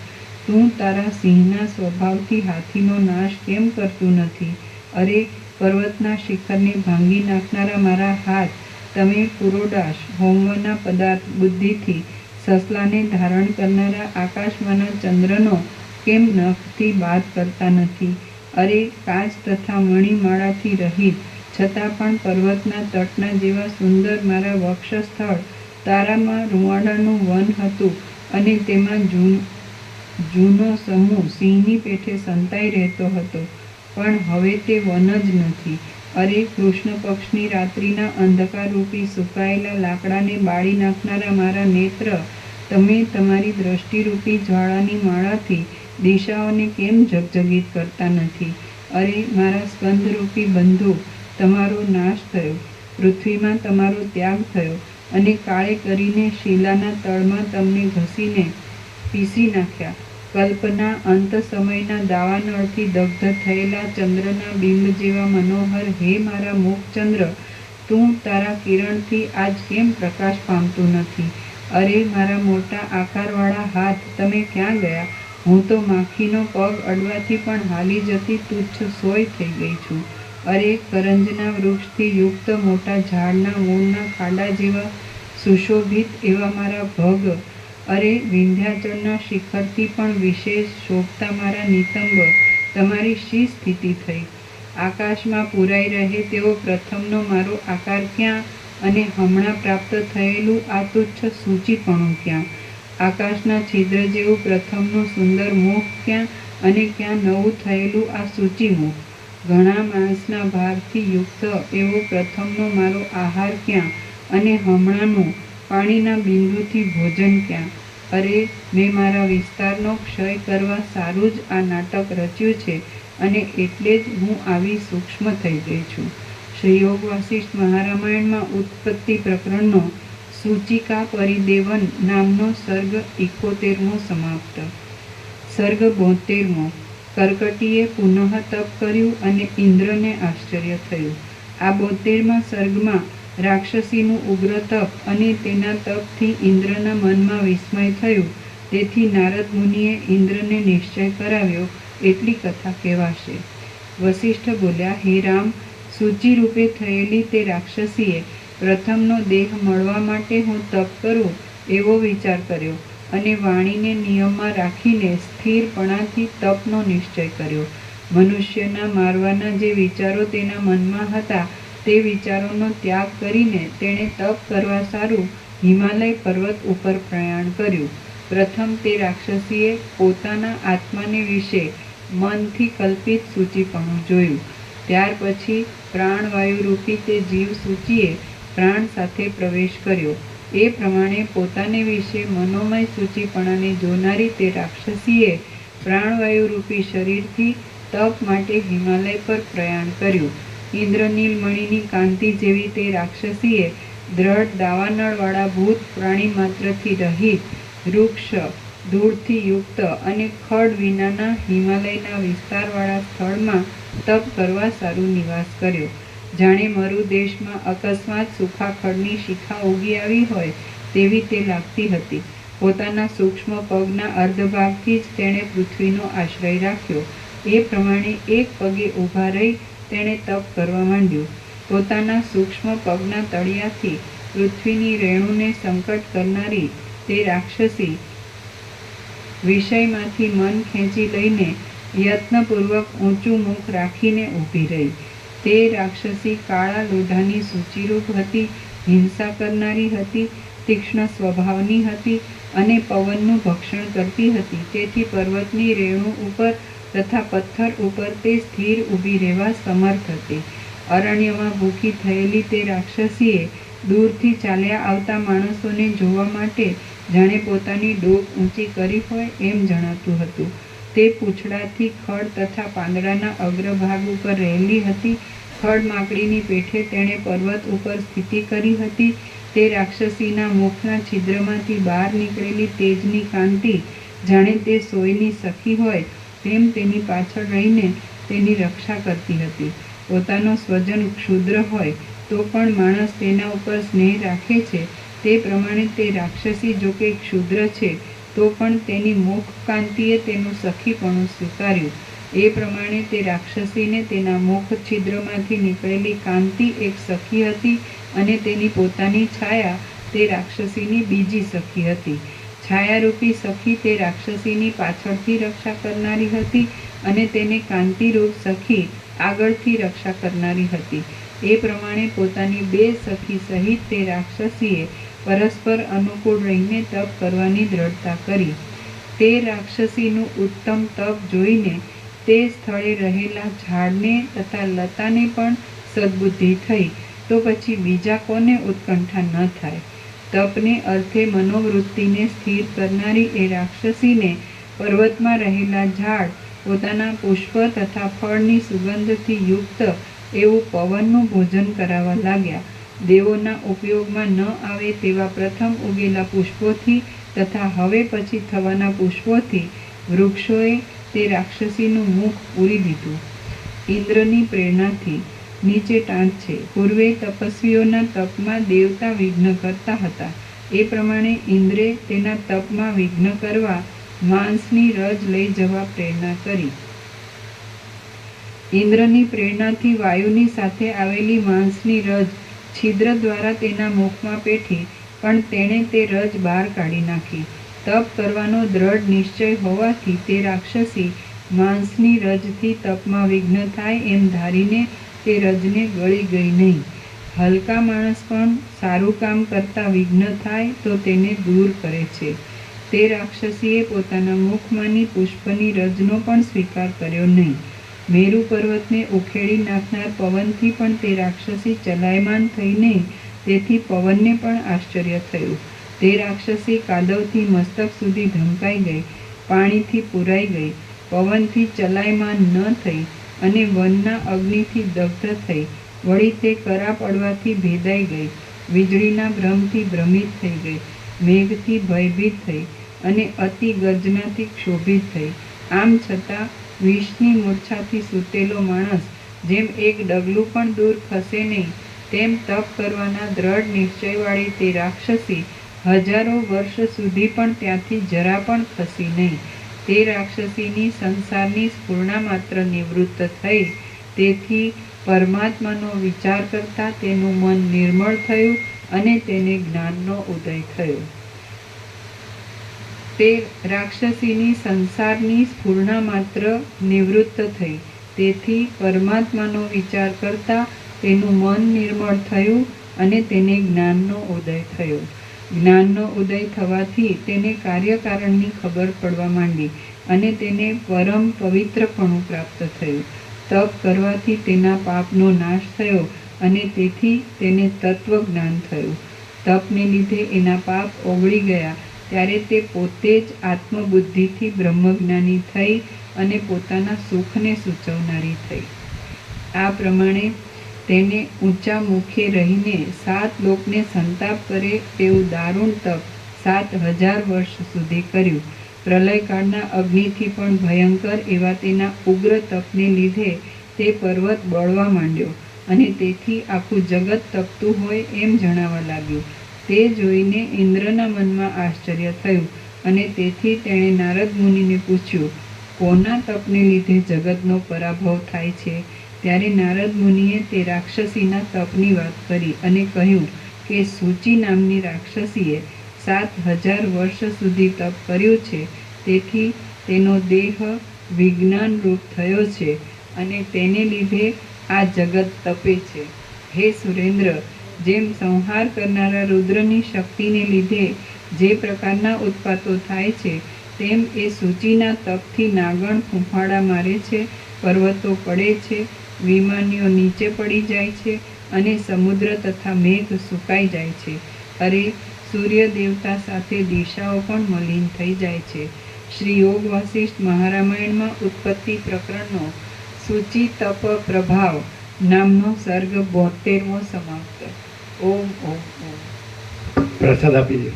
તું તારા સિંહના સ્વભાવથી હાથીનો નાશ કેમ કરતું નથી? અરે પર્વતના શિખરને ભાંગી નાખનારા મારા હાથ, તમે પુરોડાશ હોમવાના પદાર્થ બુદ્ધિથી સસલાને ધારણ કરનારા આકાશમાંના ચંદ્રનો કેમ નખથી બાદ કરતા નથી? અરે કાચ તથા મણિમાળાથી રહિત છતાં પણ પર્વતના તટના જેવા સુંદર મારા વક્ષસ્થળ, તારામાં રૂંવાડાનું વન હતું અને તેમાં જૂનો સમૂહ સિંહની પેઠે સંતાઈ રહેતો હતો, પણ હવે તે વન જ નથી. અરે કૃષ્ણ પક્ષની રાત્રિના અંધકારરૂપી સુકાયેલા લાકડાને બાળી નાખનારા મારા નેત્ર, તમે તમારી દ્રષ્ટિરૂપી જ્વાળાની માળાથી દિશાઓને કેમ જગજગીત કરતા નથી? અરે મારા સ્કંદરૂપી બંધુ, તમારો નાશ થયો, પૃથ્વીમાં તમારો ત્યાગ થયો, અને કાળે કરીને શિલાના તળમાં તમને ઘસીને પીસી નાખ્યા. કલ્પના અંત સમયના દાવાનળથી દગ્ધ થયેલા ચંદ્રના બિંબ જેવા મનોહર હે મારા મુખચંદ્ર, તું તારા કિરણથી આજ કેમ પ્રકાશ પામતું નથી? અરે મારા મોટા આકારવાળા હાથ, તમે ક્યાં ગયા? હું તો માખીનો પગ અડવાથી પણ હાલી જતી તુચ્છ સોય થઈ ગઈ છું. અરે કરંજના વૃક્ષથી યુક્ત મોટા ઝાડના મૂળના ખાડા જેવા સુશોભિત એવા મારા ભગ, અરે વિંધ્યાચળના શિખરથી પણ વિશેષ શોભતા મારા નિતંબ, તમારી શી સ્થિતિ થઈ? આકાશમાં પૂરાઈ રહે તેવો પ્રથમનો મારો આકાર ક્યાં, અને હમણાં પ્રાપ્ત થયેલું આ તુચ્છ સૂચીપણું ક્યાં? આકાશના છિદ્ર જેવું પ્રથમનું સુંદર મુખ ક્યાં, અને ક્યાં નવું થયેલું આ સૂચી મુખ? ઘણા માંસના ભારથી યુક્ત એવો પ્રથમનો મારો આહાર ક્યાં, અને હમણાંનું પાણીના બિંદુથી ભોજન ક્યાં? અરે મેં મારા વિસ્તારનો ક્ષય કરવા સારું જ આ નાટક રચ્યું છે, અને એટલે જ હું આવી સૂક્ષ્મ થઈ ગઈ છું. શ્રી યોગ વાસિષ્ઠ મહારામાયણમાં ઉત્પત્તિ પ્રકરણનો સૂચિકા પરિદેવન નામનો સર્ગ 71મો સમાપ્ત. સર્ગ 72મો. કર્કટીએ પુનઃ તપ કર્યું અને ઇન્દ્રને આશ્ચર્ય થયું. આ 72મા સર્ગમાં રાક્ષસીનું ઉગ્ર તપ અને તેના તપથી ઇન્દ્રના મનમાં વિસ્મય થયું, તેથી નારદ મુનિએ ઇન્દ્રને નિશ્ચય કરાવ્યો એટલી કથા કહેવાશે. વસિષ્ઠ બોલ્યા, હે રામ, સૂચિરૂપે થયેલી તે રાક્ષસીએ પ્રથમનો દેહ મળવા માટે હું તપ કરું એવો વિચાર કર્યો, અને વાણીને નિયમમાં રાખીને સ્થિરપણાથી તપનો નિશ્ચય કર્યો. મનુષ્યના મારવાના જે વિચારો તેના મનમાં હતા તે વિચારોનો ત્યાગ કરીને તેણે તપ કરવા સારું હિમાલય પર્વત ઉપર પ્રયાણ કર્યું. પ્રથમ તે રાક્ષસીએ પોતાના આત્માને વિશે મનથી કલ્પિત સૂચિપણું જોયું. ત્યાર પછી પ્રાણવાયુરૂપી તે જીવ સૂચિએ પ્રાણ સાથે પ્રવેશ કર્યો. એ પ્રમાણે પોતાને વિશે મનોમય સૂચિપણાને જોનારી તે રાક્ષસીએ પ્રાણવાયુરૂપી શરીરથી તપ માટે હિમાલય પર પ્રયાણ કર્યું. ઇન્દ્રનીલમણીની કાંતિ જેવી તે રાક્ષસીએ દ્રઢ દાવાનળવાળા ભૂત પ્રાણી માત્રથી રહિત, વૃક્ષ ધૂળથી યુક્ત અને ખડ વિનાના હિમાલયના વિસ્તારવાળા સ્થળમાં તપ કરવા સારું નિવાસ કર્યો. જાણે મરુદેશમાં અકસ્માત સુખાખડની શિખા ઉગી આવી હોય તેવી તે લાગતી હતી. પોતાના સૂક્ષ્મ પગના અર્ધભાગથી જ તેણે પૃથ્વીનો આશ્રય રાખ્યો. એ પ્રમાણે એક પગે ઊભા રહી તેણે તપ કરવા માંડ્યું. પોતાના સૂક્ષ્મ પગના તળિયાથી પૃથ્વીની રેણુને સંકટ કરનારી તે રાક્ષસી વિષયમાંથી મન ખેંચી લઈને યત્નપૂર્વક ઊંચું મુખ રાખીને ઊભી રહી. તે રાક્ષસી કાળા લોઢાની સૂચિરૂપ હતી, હિંસા કરનારી હતી, તીક્ષ્ણ સ્વભાવની હતી અને પવનનું ભક્ષણ કરતી હતી. તેથી પર્વતની રેણુ ઉપર તથા પથ્થર ઉપર તે સ્થિર ઊભી રહેવા સમર્થ હતી. અરણ્યમાં ભૂખી થયેલી તે રાક્ષસીએ દૂરથી ચાલ્યા આવતા માણસોને જોવા માટે જાણે પોતાની ડોક ઊંચી કરી હોય એમ જણાતું હતું. તે પૂંછડાથી ખડ તથા પાંદડાના અગ્રભાગ ઉપર રહેલી હતી. ખડ માકડીની પેઠે તેણે પર્વત ઉપર સ્થિતિ કરી હતી. તે રાક્ષસીના મુખના છિદ્રમાંથી બહાર નીકળેલી તેજની કાંતિ જાણે તે સોયની સખી હોય તેમ તેની પાછળ રહીને તેની રક્ષા કરતી હતી. પોતાનો સ્વજન ક્ષુદ્ર હોય તો પણ માણસ તેના ઉપર સ્નેહ રાખે છે, તે પ્રમાણે તે રાક્ષસી જોકે ક્ષુદ્ર છે તો પણ તેની મુખ કાંતિએ તેનું સખીપણું સ્વીકાર્યું. એ પ્રમાણે તે રાક્ષસીને તેના મુખ છિદ્રમાંથી નીકળેલી કાંતિ એક સખી હતી અને તેની પોતાની છાયા તે રાક્ષસીની બીજી સખી હતી. છાયારૂપી સખી તે રાક્ષસીની પાછળથી રક્ષા કરનારી હતી અને તેને કાંતિરૂપ સખી આગળથી રક્ષા કરનારી હતી. એ પ્રમાણે પોતાની બે સખી સહિત તે રાક્ષસીએ પરસ્પર અનુકૂળ રહીને તપ કરવાની દ્રઢતા કરી. તે રાક્ષસીનું ઉત્તમ તપ જોઈને તે સ્થળે રહેલા ઝાડને તથા લતાને પણ સદબુદ્ધિ થઈ, તો પછી બીજા કોને ઉત્કંઠા ન થાય. તપને અર્થે મનોવૃત્તિને સ્થિર કરનારી એ રાક્ષસીને પર્વતમાં રહેલા ઝાડ પોતાના પુષ્પ તથા ફળની સુગંધથી યુક્ત એવું પવનનું ભોજન કરાવવા લાગ્યા. દેવોના ઉપયોગમાં ન આવે તેવા પ્રથમ ઉગેલા પુષ્પોથી તથા હવે પછી થવાના પુષ્પોથી વૃક્ષોએ તે રાક્ષસીનું મુખ પૂરી દીધું. ઇન્દ્રની પ્રેરણાથી નીચે ટાંચ છે. પૂર્વે તપસ્વીઓના તપમાં દેવતા વિઘ્ન કરતા હતા. એ પ્રમાણે ઇન્દ્રે તેના તપમાં વિઘ્ન કરવા માંસની રજ લઈ જવા પ્રેરણા કરી. ઇન્દ્રની પ્રેરણાથી વાયુની સાથે આવેલી માંસની રજ છિદ્ર દ્વારા તેના મુખમાં પેઠી, પણ તેણે તે રજ બહાર કાઢી નાખી. તપ કરવાનો દ્રઢ નિશ્ચય હોવાથી તે રાક્ષસી માંસની રજથી તપમાં વિઘ્ન થાય એમ ધારીને તે રજને ગળી ગઈ નહીં. હલકા માણસ પણ સારું કામ કરતા વિઘ્ન થાય તો તેને દૂર કરે છે. તે રાક્ષસીએ પોતાના મુખમાંની પુષ્પની રજનો પણ સ્વીકાર કર્યો નહીં. મેરુ પર્વતને ઉખેડી નાખનાર પવનથી પણ તે રાક્ષસી ચલાયમાન થઈ નહીં, તેથી પવનને પણ આશ્ચર્ય થયું. તે રાક્ષસી કાદવથી મસ્તક સુધી ઢંકાઈ ગઈ, પાણીથી પૂરાઈ ગઈ, પવનથી ચલાયમાન ન થઈ અને વનના અગ્નિથી દગ્ધ થઈ. વળી તે કરા પડવાથી ભેદાઈ ગઈ, વીજળીના ભ્રમથી ભ્રમિત થઈ ગઈ, મેઘથી ભયભીત થઈ અને અતિ ગર્જનાથી ક્ષોભિત થઈ. આમ છતાં વિષની મૂર્છાથી સૂતેલો માણસ જેમ એક ડગલું પણ દૂર ખસે નહીં, તેમ તપ કરવાના દ્રઢ નિશ્ચયવાળી તે રાક્ષસી હજારો વર્ષ સુધી પણ ત્યાંથી જરા પણ ખસી નહીં. તે રાક્ષસીની સંસારની સ્ફૂર્ણા માત્ર નિવૃત્ત થઈ, તેથી પરમાત્માનો વિચાર કરતાં તેનું મન નિર્મળ થયું અને તેને જ્ઞાનનો ઉદય થયો. તે રાક્ષસીની સંસારની સ્ફૂર્ણા માત્ર નિવૃત્ત થઈ, તેથી પરમાત્માનો વિચાર કરતાં તેનું મન નિર્મળ થયું અને તેને જ્ઞાનનો ઉદય થયો. જ્ઞાનનો ઉદય થવાથી તેને કાર્યકારણની ખબર પડવા માંડી અને તેને પરમ પવિત્રપણું પ્રાપ્ત થયું. તપ કરવાથી તેના પાપનો નાશ થયો અને તેથી તેને તત્વજ્ઞાન થયું. તપને લીધે એના પાપ ઓગળી ગયા, ત્યારે તે પોતે જ આત્મબુદ્ધિથી બ્રહ્મજ્ઞાની થઈ અને પોતાના સુખને સૂચવનારી થઈ. આ પ્રમાણે તેને ઊંચા મુખે રહીને 7 લોકને સંતાપ કરે તેવું દારૂણ તપ 7000 વર્ષ સુધી કર્યું. પ્રલયકાળના અગ્નિથી પણ ભયંકર એવા તેના ઉગ્ર તપને લીધે તે પર્વત બળવા માંડ્યો અને તેથી આખું જગત તપતું હોય એમ જણાવા લાગ્યું. તે જોઈને ઇન્દ્રના મનમાં આશ્ચર્ય થયું અને તેથી તેણે નારદ મુનિને પૂછ્યું, કોના તપને લીધે જગતનો પરાભવ થાય છે? ત્યારે નારદ મુનિએ તે રાક્ષસીના તપની વાત કરી અને કહ્યું કે સૂચિ નામની રાક્ષસીએ 7000 વર્ષ સુધી તપ કર્યું છે, તેથી તેનો દેહ વિજ્ઞાન રૂપ થયો છે અને તેને લીધે આ જગત તપે છે. હે સુરેન્દ્ર, જેમ સંહાર કરનારા રુદ્રની શક્તિને લીધે જે પ્રકારના ઉત્પાતો થાય છે, તેમ એ સૂચિના તપથી નાગણ ફૂંફાડા મારે છે, પર્વતો પડે છે, વિમાનીઓ નીચે પડી જાય છે અને સમુદ્ર તથા મેઘ સુકાઈ જાય છે. અરે, સૂર્ય દેવતા સાથે દિશાઓ પણ મલિન થઈ જાય છે. શ્રી યોગ વશિષ્ઠ મહારામાયણમાં ઉત્પત્તિ પ્રકરણનો સૂચિ તપ પ્રભાવ નામનો સર્ગ 72મો સમાપ્ત. ઓમ ઓમ ઓમ. પ્રસાદ આપી દો.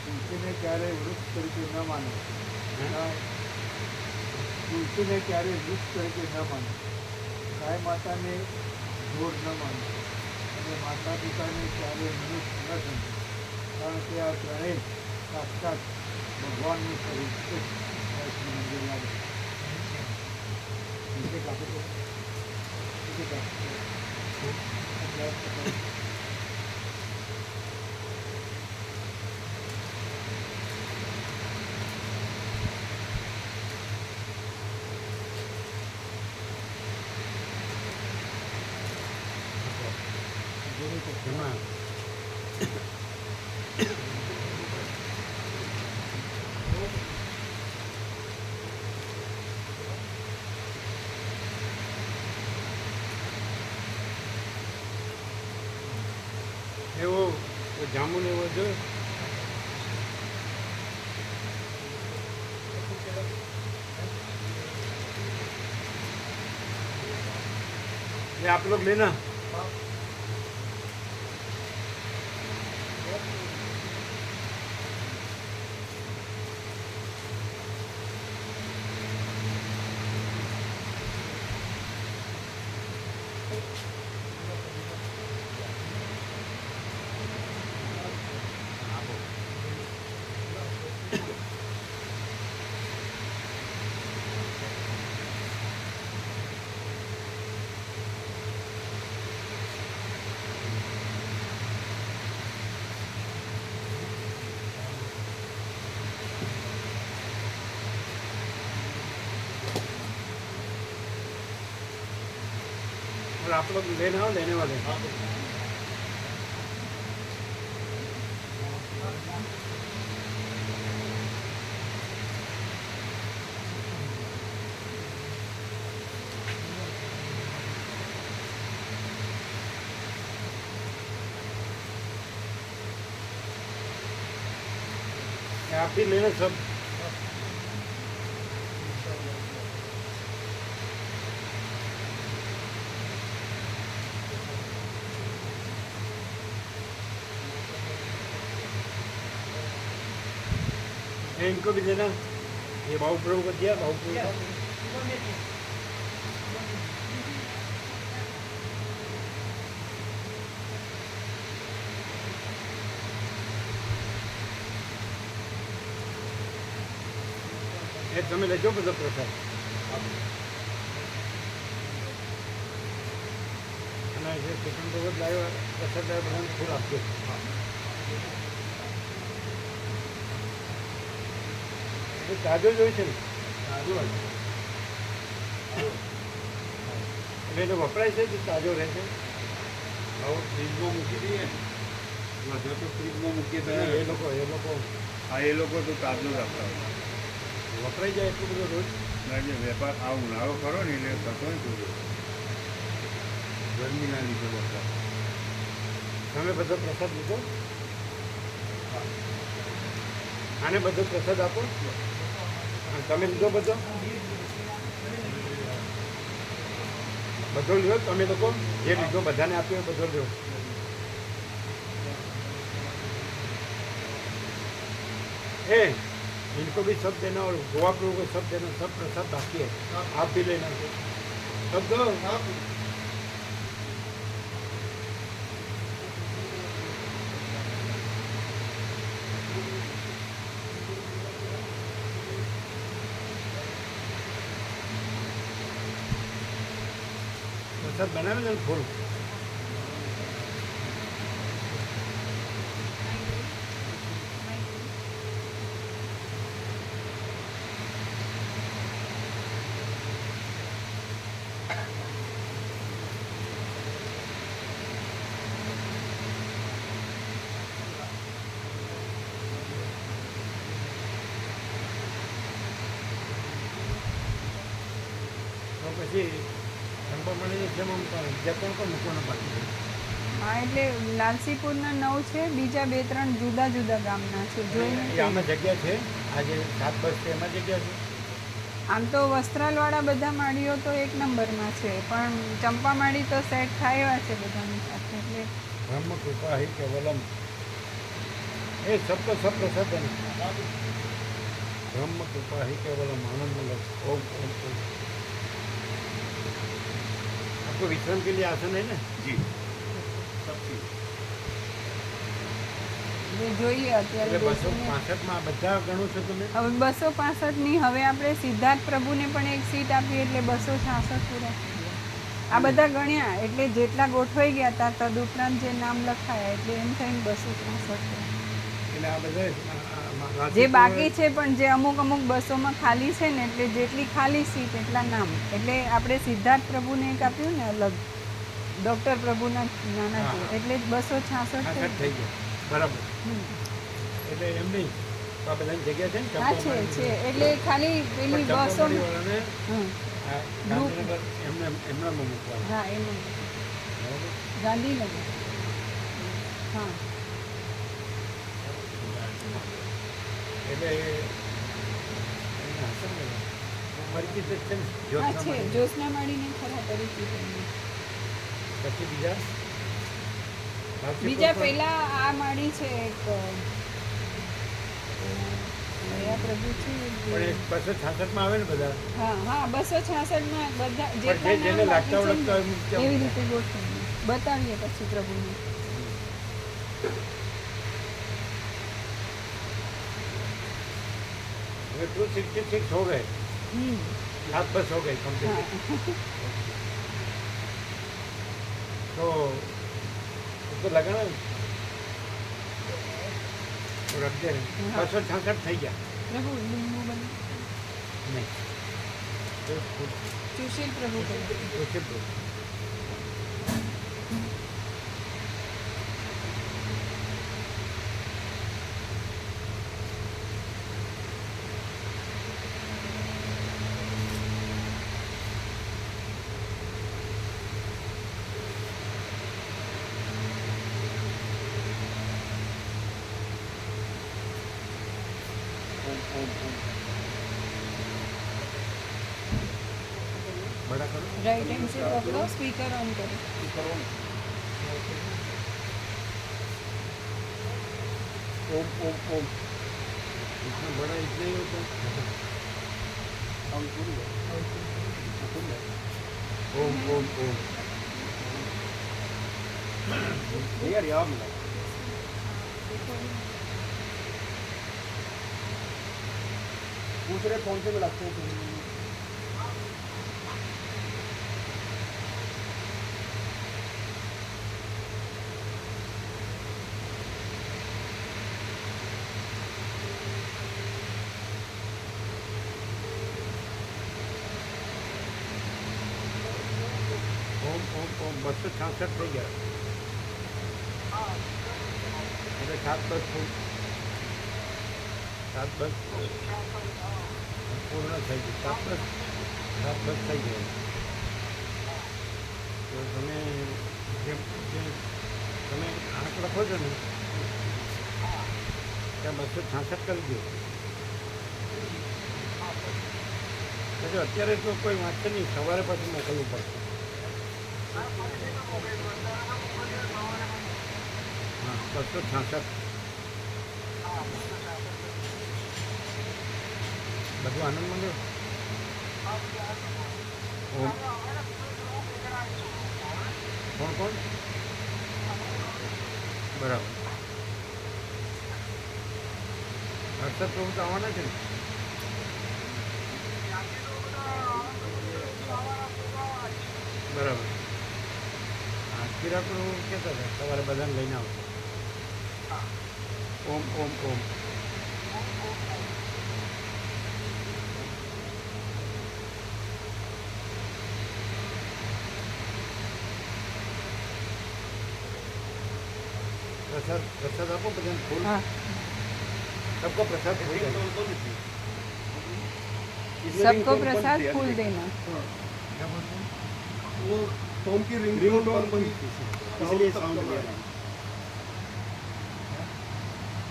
તુલસીને ક્યારે વૃક્ષ તરીકે ન માનો, તુલસીને ક્યારે વૃક્ષ તરીકે ન માનો, ગાય માતાને ઢોર ન માનો અને માતા પિતાને ક્યારે મનુષ્ય ન સમજો, કારણ કે આ ત્રણેય સાક્ષાત ભગવાનનું સ્વરૂપ છે. શ્રી મંદિર લાગે એવો જામુન એવો જોયો. आप लोग लेना. और आप लोग लेना हो लेने वाले. आप भी लेना सब. इनको भी देना. ये भाव प्रभु को दिया. भाव प्रभु એ તમે લેજો બધો પ્રસાદ. અને જે ચિકન ભગત લાવ્યો પ્રસાદ લાવ્યો બધાને ફૂલ આપજો. તાજો જોઈ છે ને તાજો એટલે એનો વપરાય છે કે તાજો રહે છે. ફ્રીજમાં મૂકી દઈએ. વધુ તો ફ્રીજમાં મૂકીએ તો એ લોકો તો તાજું રાખતા વપરાઈ જાય એટલું બધું રોજ. જે વેપાર આ ઉનાળો ખરો ને એટલે થતો ને થોડું ગરમીના લીધે વપરાય. તમે બધો પ્રસાદ લીધો. આને બધો પ્રસાદ આપો. તમે લીધો બધો લ્યો. તમે લોકો જે લીધો બધાને આપ્યો બધો લ્યો. इनको भी सब देना और गोवा प्रभु को सब देना. सब प्रसाद बाकी है. आप भी लेना. सब दो. પ્રસાદ બનાવે છે ને ફૂલ તો પછી ચંપામણીની જેમ જતન પણ મૂકવાના બાકી છે. હા એટલે લાલસીપુરના 9 છે, બીજા 2-3 જુદા જુદા ગામના છે. જોઈને એ આમાં જગ્યા છે, આજે 7 બસ છે એમાં જગ્યા છે. આમ તો વસ્ત્રાલવાળા બધા માળીઓ તો 1 નંબરમાં છે, પણ ચંપામાળી તો સેટ થાય એવા છે બધાની સાથે. એટલે બ્રહ્મ કૃપા હિ કેવલમ એ સબ તો સબ પ્રસાદ है બ્રહ્મ કૃપા હિ કેવલમ आनंद लग ओम ओम ओम आपको विश्राम के लिए आसन है ना जी सब चीज જે જોઈએ અત્યારે એટલે બેસીને. 265 બધા ગણો છો તમે હવે 265ની હવે આપણે સિદ્ધાર્થ પ્રભુને પણ એક સીટ આપી એટલે 266 પૂરા થઈ ગયા. આ બધા ગણ્યા એટલે જેટલા ગોઠવાઈ ગયા હતા તદુપરાંત જે નામ લખાયા એટલે એમ થઈને 266 એટલે આ બધા જે બાકી છે પણ જે અમુક અમુક બસોમાં ખાલી છે ને એટલે જેટલી ખાલી સીટ એટલા નામ. એટલે આપણે સિદ્ધાર્થ પ્રભુને એક આપ્યું ને અલગ, ડૉક્ટર પ્રભુના નાના હા. છે એટલે 266 થઈ ગયા બરાબર. એટલે એમ નહીં તો આ બધાની જગ્યા છે ને હા છે છે એટલે ખાલી પેલી બસો ચંપામણીવાળાને હમ આ ગાંધીનગર એમનામાં મૂકવાના હા એમાં બરાબર. ગાંધીનગર હા એટલે એના હશે ને પરિચિત જ છે ને હા છે જ્યોત્સનામાં. જ્યોત્સનામાળીને ખરા પરિચિત એમને. પછી બીજા બીજા પહેલા આ માળી છે એક કયા પ્રભુ છે પણ એ 266 આવે ને બધા હા હા 266 માં બધા પણ જેટલા જેને નામ લાગતા બાકી છે ઓળખતા ને, હોય એમ એવી કેમ? રીતે ગોઠવીને બતાવીએ પછી પ્રભુને. હવે 266 हो गए હમ 7 बस हो गई कंप्लीट. હા तो उसको लगाना तो रख दे रहे हाँ. 266 થઈ ગયા પ્રભુ લીંબુ બને નહીં તો સુશીલ પ્રભુ બને. ઓછે તો बड़ा करो राइट हैंड से पकड़ो, स्पीकर ऑन करो. करो ओम ओम ओम इतना बड़ा इतना ही होता ओम ओम ओम यार यार मिला दूसरे कौन से में लगते हैं ओम ओम ओम 266 થઈ ગયા એટલે 7 બસ પૂર્ણ થઈ ગઈ 7 બસ થઈ ગઈ તો તમે તમે આંક લખો છો ને ત્યાં 266 કરી દો એટલે અત્યારે તો કોઈ વાંચશે નહીં સવારે પાછું મોકલવું પડશે हाँ 266 બધું આનંદ મંદિર ઓમ કોણ કોણ બરાબર હર્ષદ પ્રભુ તો આવવાના છે ને બરાબર વિરાટનું કહેતા હતા સવારે બધાને લઈને આવશે. ઓમ ઓમ ઓમ. प्रसाद प्रसाद आपको बजान फूल हाँ सबको प्रसाद फूल देना। सबको प्रसाद फूल देना। क्या बोलते हैं? वो टोन की रिंगटोन बंद थी इसलिए साउंड आ रहा है।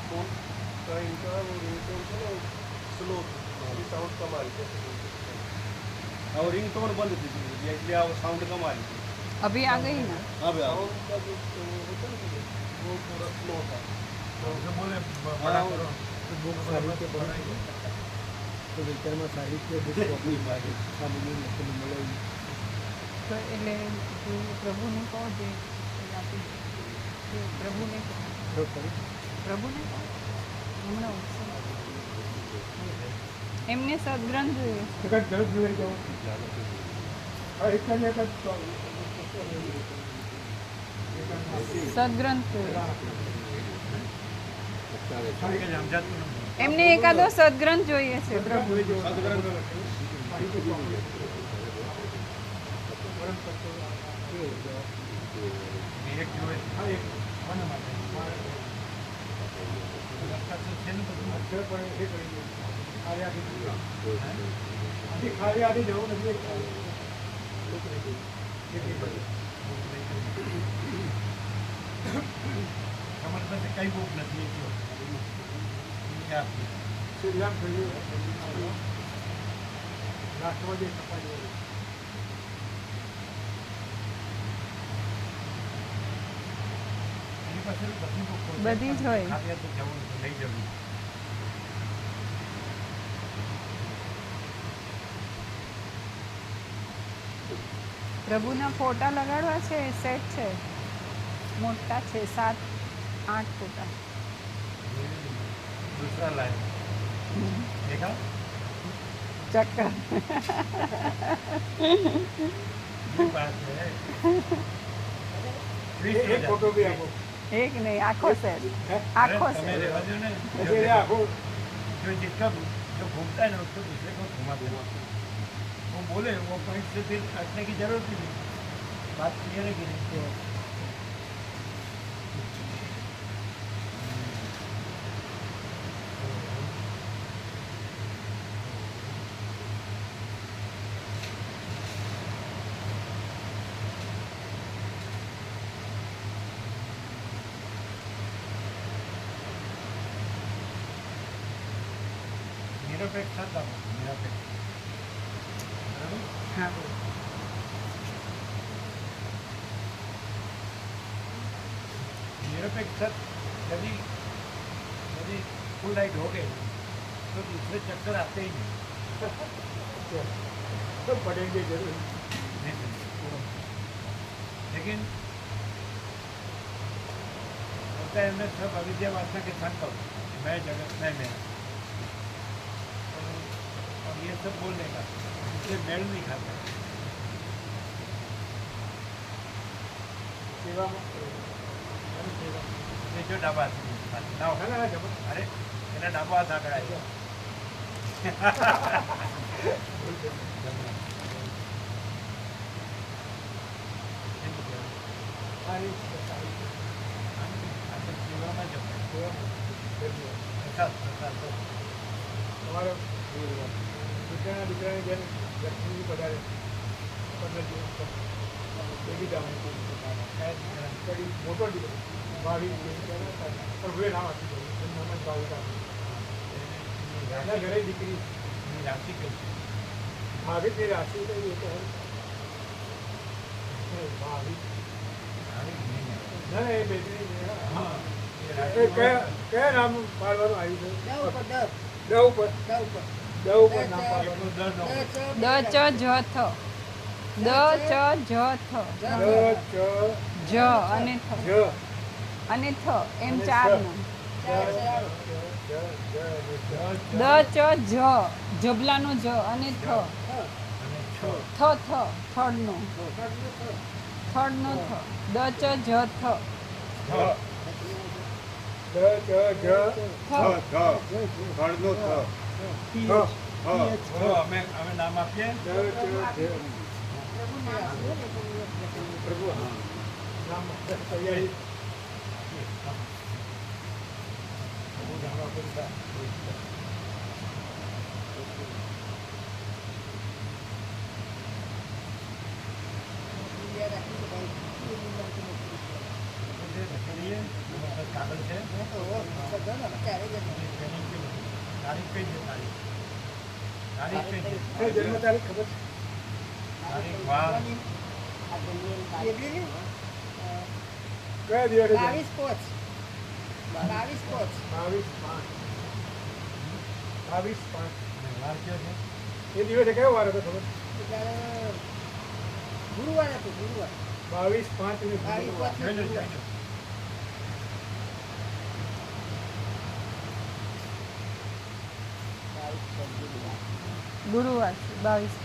फोन का इनका वो रिंगटोन का ना स्लो साउंड कम आ रही थी और रिंगटोन बंद थी इसलिए वो साउंड कम आ रही थी। अभी आ गई ना। अब साउंड का जो होता है ना वो थोड़ा स्लो था तो बोले बड़ा करो बुक साहित्य बनाएंगे तो વિચારમાં સાહિત્ય બુક આપણી પાસે સામગ્રી લખેલી મળે તો એટલે પ્રભુને કહો જે આપી પ્રભુને પ્રભુને કહો હમણાં ઉત્સવ એમને સદગ્રંથ જોઈએ એક જ ગરજ જોઈ જાઓ એક જ સદગ્રંથ જોઈએ हम जाते हैं એમને એકાદો સદગ્રંથ જોઈએ છે પ્રભુ एक जो है एक मन माटे અક્ષર પણ એ કરી ખાલી આથી ખાલી આથી જવું નથી हमारे पास कई बुक नहीं है क्या શ્રીરામ થયું રાષ્ટ્રવાદી સપાટી બધી જ હોય. તો જવું લઈ જવું પ્રભુના ફોટા લગાડવા છે સેટ છે મોટા છે 7-8 ફોટા दूसरा लाइन देखा ચક્કર ये बात है એક ફોટો બી આપો એક નહીં આખો સેટ આખો તમે સેટ रहवा दो ना એટલે આખો जो जिसका जो घूमता है ना उसको दूसरे को घुमाते हैं वो बोले वो पॉइंट से फिर हटने की जरूरत ही नहीं बात क्लियर है कि नहीं निरपेक्षता निरपेक्ष बराबर હા निरपेक्ष यदि यदि फुल लाइट हो गई तो दूसरे चक्कर आते ही नहीं તો પડેંગે જરૂર लेकिन होता है मैं सब अविद्या वासना के संकल्प मैं जगत मैं मेरा और ये सब बोलने का इससे मेल नहीं खाता સેવામાં ये जो डाबा ना हो ના ના જબર अरे એના ડાબો હાથ આગળ આવ્યો આ રીત જીવનમાં જમણે તમારે દીકરાની જેમ લક્ષ્મી પધારે 15 દિવસ એ બી જવાનું કડી મોટો દીકરો ભાવી પ્રભુએ નામ આપી દીધું મોહમ્મદ ભાવી એના ઘરે દીકરી રાશિ કઈ ભાવિકની રાશિ કઈ એ તો ભાવિક ના એ બેટરી હા એ કયા નામ પાડવાનું આવ્યું છે દ ઉપર નામ પાડવાનું દ ચ જ થ દ ચ જ થ જ અને થ અને થ એમ 4 નામ દ ચ જ જબલાનો જ અને થ અને છ થ થર્ડ નો થ થડનો થ દ ચ જ થ દ ચ જ થળનો થ અમે નામ આપીએ દ ચ જ પ્રભુ નામ તૈયારી કાગળ છે તારીખ કઈ છે તારીખ કઈ છે જન્મ તારીખ ખબર છે? તારીખ વાર કયા દિવસે જન્મ? 22 પોચ 22/5 વાર કયો છે એ દિવસે કયો વાર હતો ખબર? ગુરુવાર હતું ગુરુવાર 22/5 ને ગુરુવાર. જોઈ લો, જોઈ લો. ગુરુવાર 22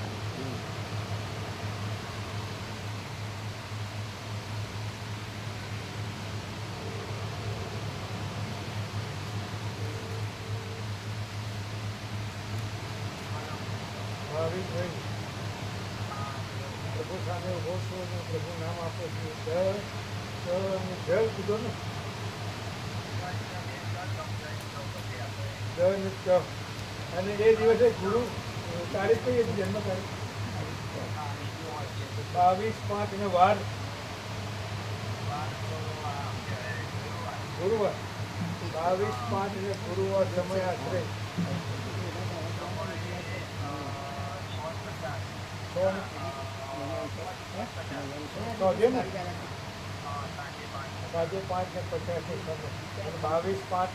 પ્રભુ સામે ઉભો છું અને પ્રભુ નામ આપો છું. જળ અને જળ કીધો ને જળ ને ચ. અને એ દિવસે ગુરુ તારીખ કઈ હતી જન્મ તારીખ? 22/5 ને વાર ગુરુવાર 22/5 ને ગુરુવાર સમય આશરે 22/5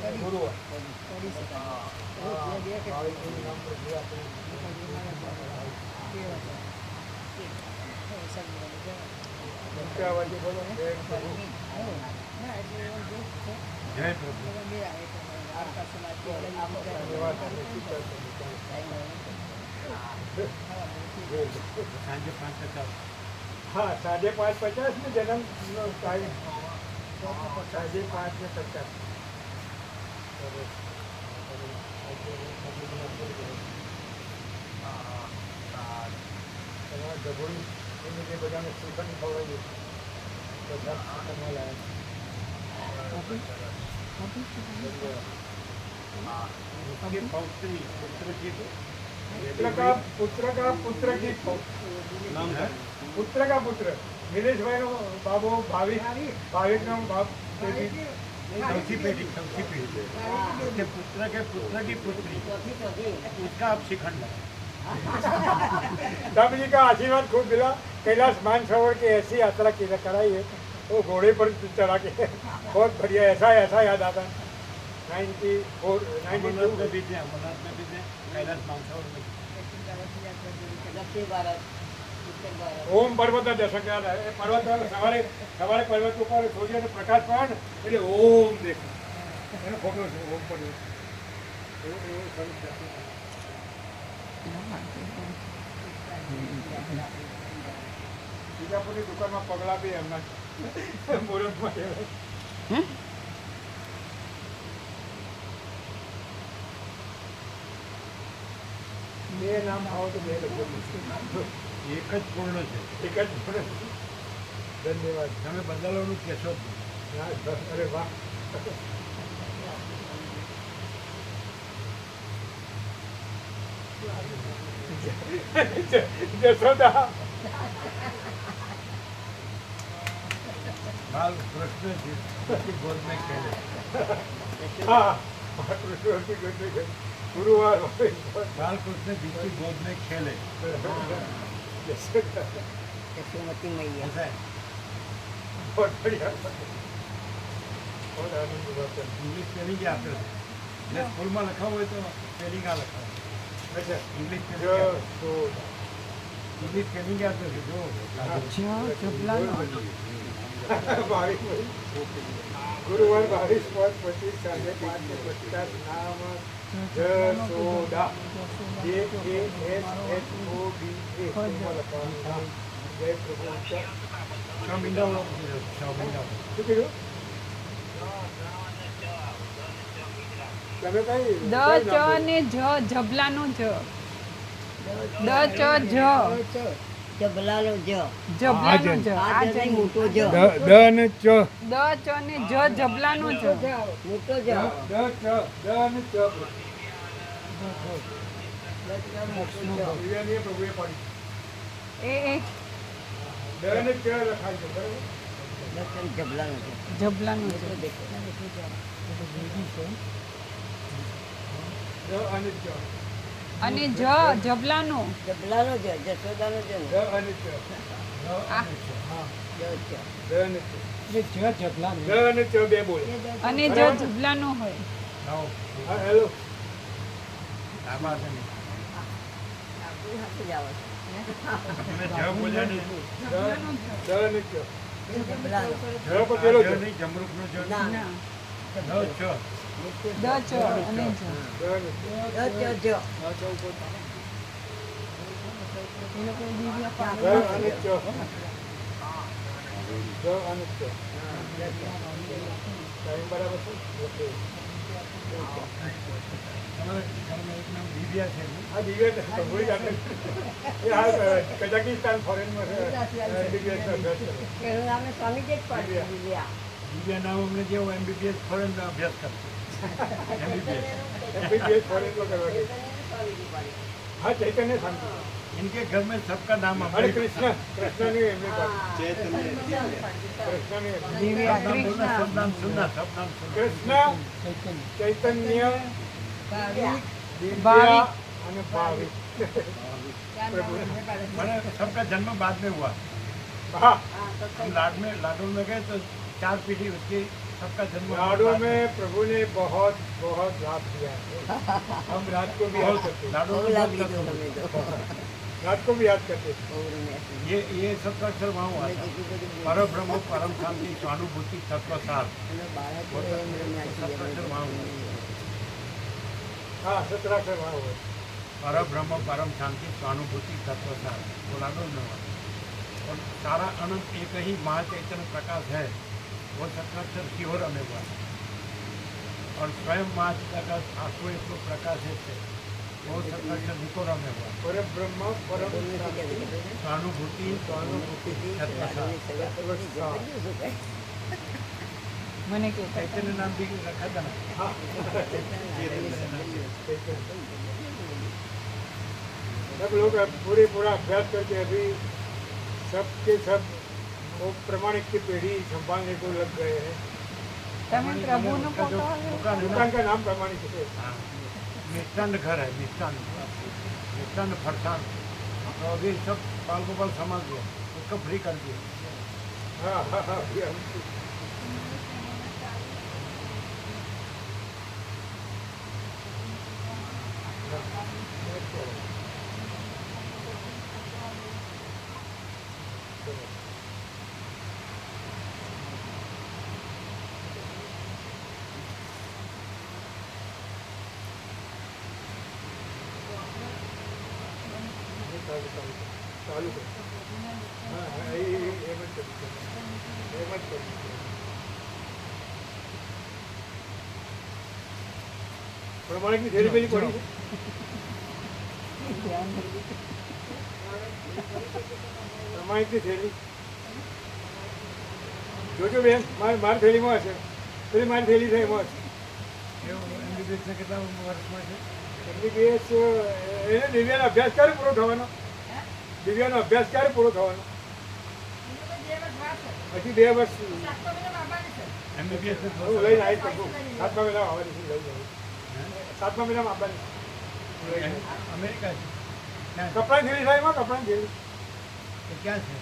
ને ગુરુવાર. બોલો જય પ્રભુ. જય પ્રભુ સાંજે 5:50 હા 5:50 ને જન્મ ટાઈમ 5:50 ડબોળી એને જે બધાને શ્રીખંડ ખવડાવ્યું બધા શ્રીખંડમાં લાવ્યા. उसके पौत्री पुत्र की પુત્ર કી नाम है પુત્ર કા પુત્ર નિલેશભાઈ નો બાબો ભાવિક નો બાપ चौथी पेटी उसके पुत्र के पुत्र की पुत्री उसका अब शिखंड है तब जी का आशीर्वाद खूब मिला. कैलाश मानसरोवर की ऐसी यात्रा की कराई है वो घोड़े पर चढ़ा के बहुत बढ़िया. ऐसा याद आता है 92 अमरनाथ में भी थे कैलाश मानसरोवर में ઓમ પર્વત દર્શન કર્યા હતા. એ પર્વત સવારે પર્વત ઉપર સૂર્યનો પ્રકાશ પડે ને એટલે ઓમ દેખાય. એનો ફોટો છે ઓમ પર્વત. એવું સરસ છે. બીજાપુરની દુકાનમાં પગલા બી એમના મુહૂર્તમાં કહેવાય. બે નામ આવો તો બે લખો. एक જ પૂર્ણ છે. એક જ જોડે. ધન્યવાદ. તમે બદલવાનું કહેશો જ નહીં. અરે વાહ. જશોદા बाल कृष्ण जी की गोद में खेले હા ગુરુવાર बाल कृष्ण जी की गोद में खेले जशोदा यशोमती मैया ऐसा है बहुत बढ़िया. बहुत आनंद हुआ था. इंग्लिश स्पेलिंग क्या आपके जब स्कूल में लिखा हुआ है तो स्पेलिंग क्या लिखा है अच्छा इंग्लिश जशोदा. इंग्लिश स्पेलिंग क्या आपके जो भाविक गुरुवार 22/25 5:50 नाम જશોદા JASHODA. જય પ્રભુ. 6 મહિના 6 મહિના શું કીધું? તમે કઈ દ ચ ને જ જબલાનો જ દ ચ જ જબલાનો જ જબલાનો જ આ આ જ જ મોટો જ દ અને ચ દ ચ ને જ જબલાનો જ મોટો જ દ ચ દ અને ચ દિવ્યાની પ્રભુએ પાડી એ દ અને ચ લખાય છે બરાબર. જબલાનો જ જબલાનો જ દ અને ચ અને જ જબલાનો જબલાનો જ જશોદાનો જ દ અને ચ આ દ અને ચ દ અને ચ બે બોલે. અને જ જબલાનો હોય હા હેલો આમાં છે ને જ આવે તમે જ બોલ્યા ને દ અને ચ જબલાનો દ પટેલો જ છે. નહીં જમરૂખનો જ ના ના દ છ દ ચ અને જ દ અને ચ જ જ એ લોકો દિવ્યા પાડે દ અને ચ દ અને ચ ટાઈમ બરાબર છે ઓકે. તમારા ઘરમાં એક નામ દિવ્યા છે ને? આ દિવ્યા પ્રભુએ જ આપે. એ હાલ કઝાકિસ્તાન ફોરેનમાં છે દિવ્યાનો અભ્યાસ કરે. એનું નામ સ્વામીજી જ પડે દિવ્યા દિવ્યા નામ અમને જેવો MBBS ફોરેન અભ્યાસ કરશે MBBS MBBS ફોરેનમાં કરવા ગઈ. સ્વામીજી પડે હા ચૈતન્ય શાંતિ इनके घर में सबका नाम અરે अमृत કૃષ્ણ કૃષ્ણની એમની પાસે કૃષ્ણની દિવ્યા सब नाम કૃષ્ણ सुनना सब नाम सुनना કૃષ્ણ ચૈતન્ય ભાવિક દિવ્યા અને ભાવિક मैंने सबका जन्म बाद में हुआ हाँ हम लाडो में गए तो 4 पीढ़ी उसकी सबका जन्म लाडो बाद में प्रभु ने बहुत बहुत लाभ दिया है हम रात को भी याद करते हैं। लाडो બહુ में લાભ बहुत લીધો करते તમે તો रात को भी याद करते थे। બહુ રમ્યા ये सबका अक्षर वहाँ हुआ था पर ब्रह्म परम शांति स्वानुभूति तत्वसार અને બાળકો એમ રમ્યા सबका अक्षर वहाँ हुआ हाँ 17 से वहाँ हुए। पर ब्रह्म परम शांति स्वानुभूति तत्वसार वो लाडो में हुआ और सारा अनंत एक ही महाचैतन्य प्रकाश है वो सत्याक्षर शिहोर में हुआ और स्वयं महाप्रकाश आंखों एक प्रकाश है वो सत्याक्षर निकोरा में हुआ परम ब्रह्म परम स्वानुभूति स्वानुभूति तत्वसार મને કે चैतन्य नाम भी रखा था ना हाँ सब लोग अब पूरा अभ्यास करके अभी सबके सब वो प्रमाणिक की पीढ़ी संभालने को लग गए हैं। તમે પ્રભુનો का जो ફોટો આવ્યો दुकान है दुकान ना का नाम प्रमाणिक है। हाँ, मिष्टान घर है मिष्टान फरसान तो अभी सब बाल गोपाल समझ गया उसको फ्री कर दिया हाँ हाँ हाँ अभी हम चालू कर हाँ हाँ ये मत कर प्रमाणिक की थैली पहली पड़ी प्रमाणिक की थैली જોજો બેન મારી થેલીમાં હશે પેલી મારી થેલી છે એમાં હશે MBBS ને કેટલા વર્ષમાં છે MBBS એને દિવ્યાનો અભ્યાસ ક્યારે પૂરો થવાનો દિવ્યાનો અભ્યાસ ક્યારે પૂરો થવાનો હજી 2 વર્ષ MBBS ને હું લઈને આવી શકું 7મા મહિનામાં આવવાની છું લઈ જાઉં 7મા મહિનામાં આવવાની અમેરિકા છે ક્યાં કપડાની થેલી થાય એમાં કપડાની થેલી છે ક્યાં છે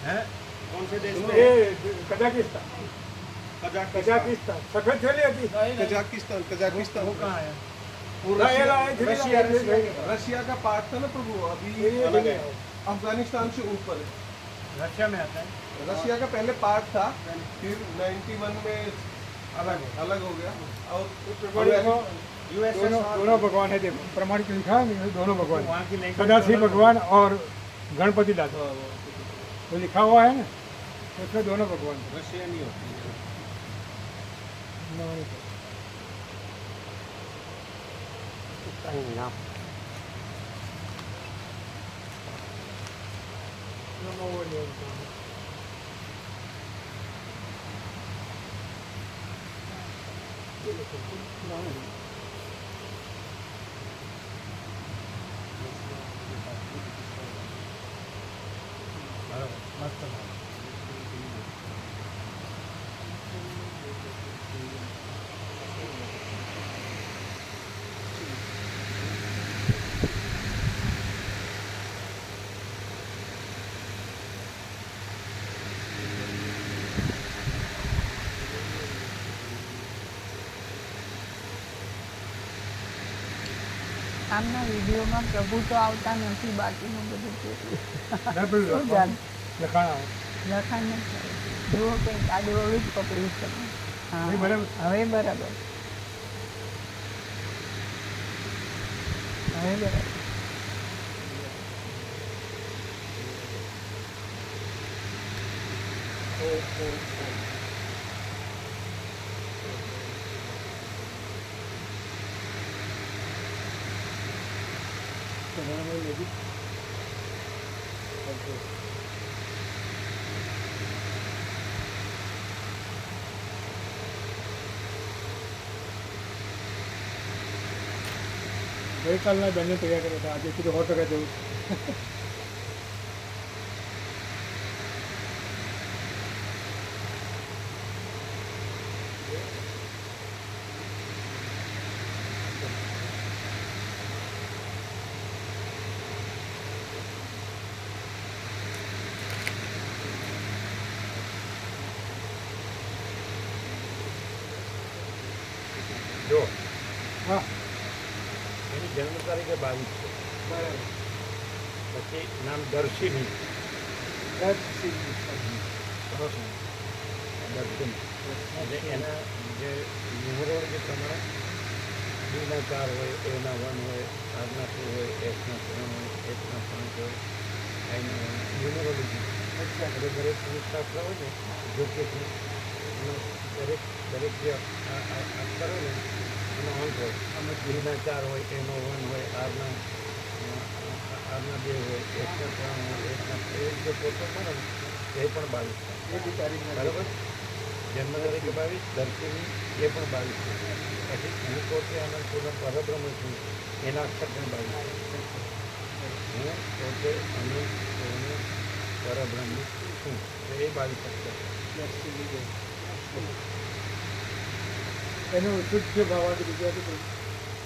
હે कौन से देश એ में કઝાકિસ્તાન कजाकिस्तान સફેદ થેલી હતી कजाकिस्तान कजाकिस्तान वो कहाँ है वो ना, ये लाए थे, रशिया ये लाए थे। रशिया का पार्ट था ना प्रभु अभी ये अलग है है। अफगानिस्तान से ऊपर है रशिया में आता है रशिया का पहले पार्ट था फिर 91 में अलग हो गया और दोनों भगवान है देखो प्रमाणिक लिखा है ना, दोनों भगवान वहाँ की लैंग्वेज सदाशिव भगवान और गणपति दादा तो लिखा हुआ है ना उसमें दोनों भगवान थे। रशिया नहीं होती नमो भगवान। બરાબર મસ્ત નામ. આમના વિડીયોમાં પ્રભુ તો આવતા નથી, બાકીનું બધું કેટલું ના પેલું શું જાણ લખાણ આવે. લખાણ નથી આવ્યું. જુઓ કંઈક આડું જ પકડ્યું છે. હા નહીં, બરાબર. હવે બરાબર, હવે બરાબર. ગઈકાલના બેનને તૈયાર કર્યા હતા, આજે કીધું 100% જવું. જો હા એની જન્મ તારીખે 22 છે. બરાબર. પછી નામ દર્શિની. દર્શિની. દર્શિની એટલે એના જે ન્યુમરોલોજી પ્રમાણે બીના 4 હોય, એના 1 હોય, આરના 2 હોય, એસના 3 હોય, એસના 5 હોય, આઈના 1 ન્યુમરોલોજી. અચ્છા. એટલે દરેક પુરુષશાસ્ત્ર હોય ને જ્યોતિષનું એનો દરેક જે આ કરો ને એનો અંક હોય. આમાં બીના 4 હોય, એનો 1 હોય, આરના 2 હોય, એસના 3 હોય, એસના એ જે પોતો કરો ને એ પણ 22 થાય. એ બી તારીખના બરાબર. જન્મ તારીખે 22, દર્શિની એ પણ 22 છે. પછી હું પોતે આનંદ પૂર્ણ પરબ્રહ્મ છું, એના અક્ષર પણ 22 છે. હું પોતે અનંત પૂર્ણ પરબ્રહ્મ છું, તો એ 22 અક્ષર. દર્શિની ગઈ. એનું શુદ્ધ ભાવાથી ગુજરાતી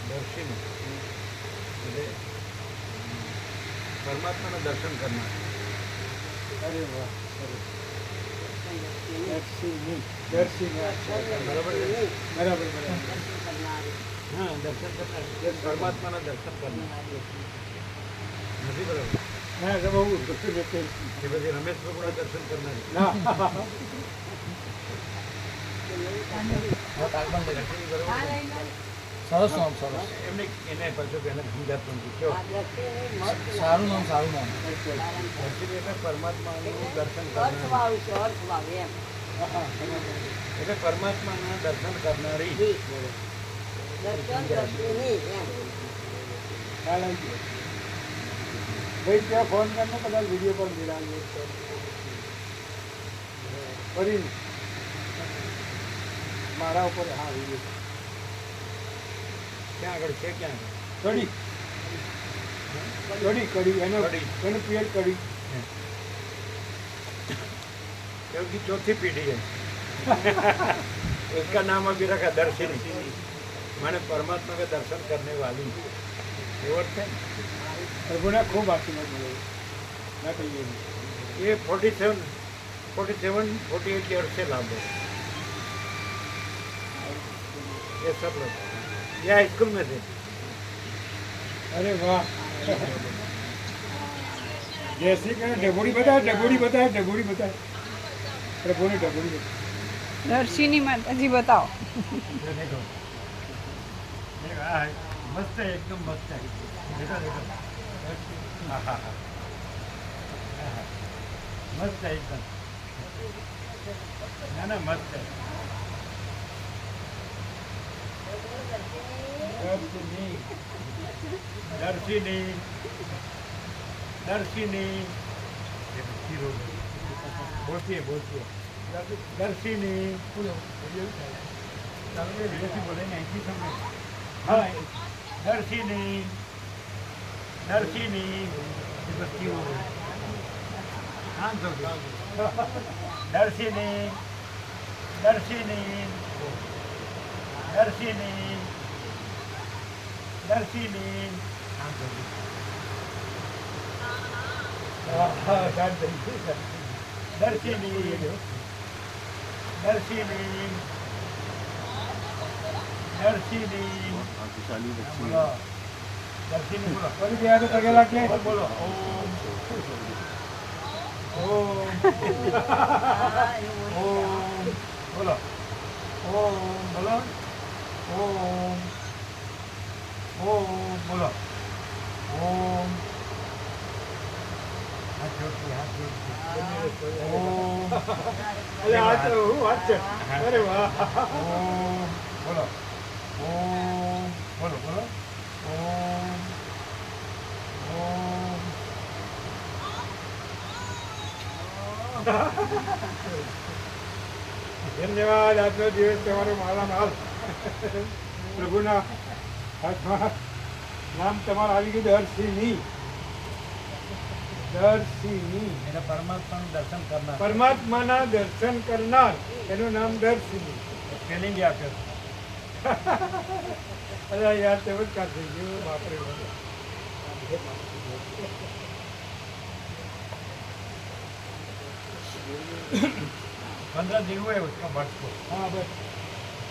દર્શિની એટલે પરમાત્માના દર્શન કરનાર. અરે વાહ, સરસ. દર્શિની. દર્શિની. અચ્છા. બરાબર છે? બરાબર બરાબર. હા, દર્શન કરનાર પરમાત્માના દર્શન કરનાર નથી. બરાબર. ના તો બહુ એ પછી રમેશ પ્રભુના દર્શન કરનાર. ના સરસ નામ, સરસ. એમને એને પાછું એને સમજાતું નથી. કયો સારું નામ, સારું નામ. દર્શિની એટલે પરમાત્માનું દર્શન અર્થ કરનાર. વાળું છે, અર્થ વાળું એમ. એટલે પરમાત્માના દર્શન કરનારી. દર્શન દર્શિની એમ. ખ્યાલ આવી ગયો. ભાઈ ત્યાં ફોન કરીને કદાચ વિડીયો કોલ મિલાવીએ ફરી મારા ઉપર. હા વિડીયો ક્યાં આગળ છે? ક્યાં આગળ? કડી કડી એનો કડી. એનું પિયર કડી. क्योंकि चौथी पीढ़ी है उसका नाम अभी रखा दर्शिनी, मैंने परमात्मा के दर्शन करने वाली. ये वर्ड है. પ્રભુના ખૂબ આશીર્વાદ મળે ના કહીએ નહીં. ये 47 48 ईयर से लाभ है. ये सब लोग ये हाई स्कूल में थे. અરે વાહ. જય શ્રી કૃષ્ણ. ડબોડી બતાવે, ડબોડી બતાવે, ડબોડી બતાવે. પ્રભુની ડબોડી બતાવે. દર્શિની માતાજી બતાવો. देखो हाँ मस्त है, एकदम मस्त है. देखो देखो हाँ हाँ हाँ मस्त है एकदम. ના ના મસ્ત છે. દર્શિની દર્શિની બોલતીએ દર્શિની બોલે ને અહીંથી સમજ. હા દર્શિની દર્શિની શાંત હો દર્શિની દર્શિની દર્શિની દર્શિની શાંત હો. દર્શિની દર્શિની દર્શિની બોલો દર્શિની બોલો ફરી ગયા તો પગે લાગે. બોલો ઓમ ઓમ ઓમ બોલો ઓમ બોલો ઓમ ઓમ બોલો ઓમ હાથ જોડતી ઓમ અરે આ તો હું વાત છે. અરે વાહ. ઓમ બોલો ઓમ બોલો બોલો ઓમ ઓમ ધન્યવાદ. આજનો દિવસ તમારો માલામાલ. પ્રભુના હાથમાં નામ તમારું આવી ગયું. દર્શિની દર્શિની એને પરમાત્માનું દર્શન કરનાર પરમાત્માના દર્શન કરનાર એનું નામ દર્શિની. સ્પેલિંગ આપ્યો અરે યાર ચમત્કાર થઈ ગયો. બાપરે બાપ. 15 दिन हुए उसका बर्थ को. हाँ बस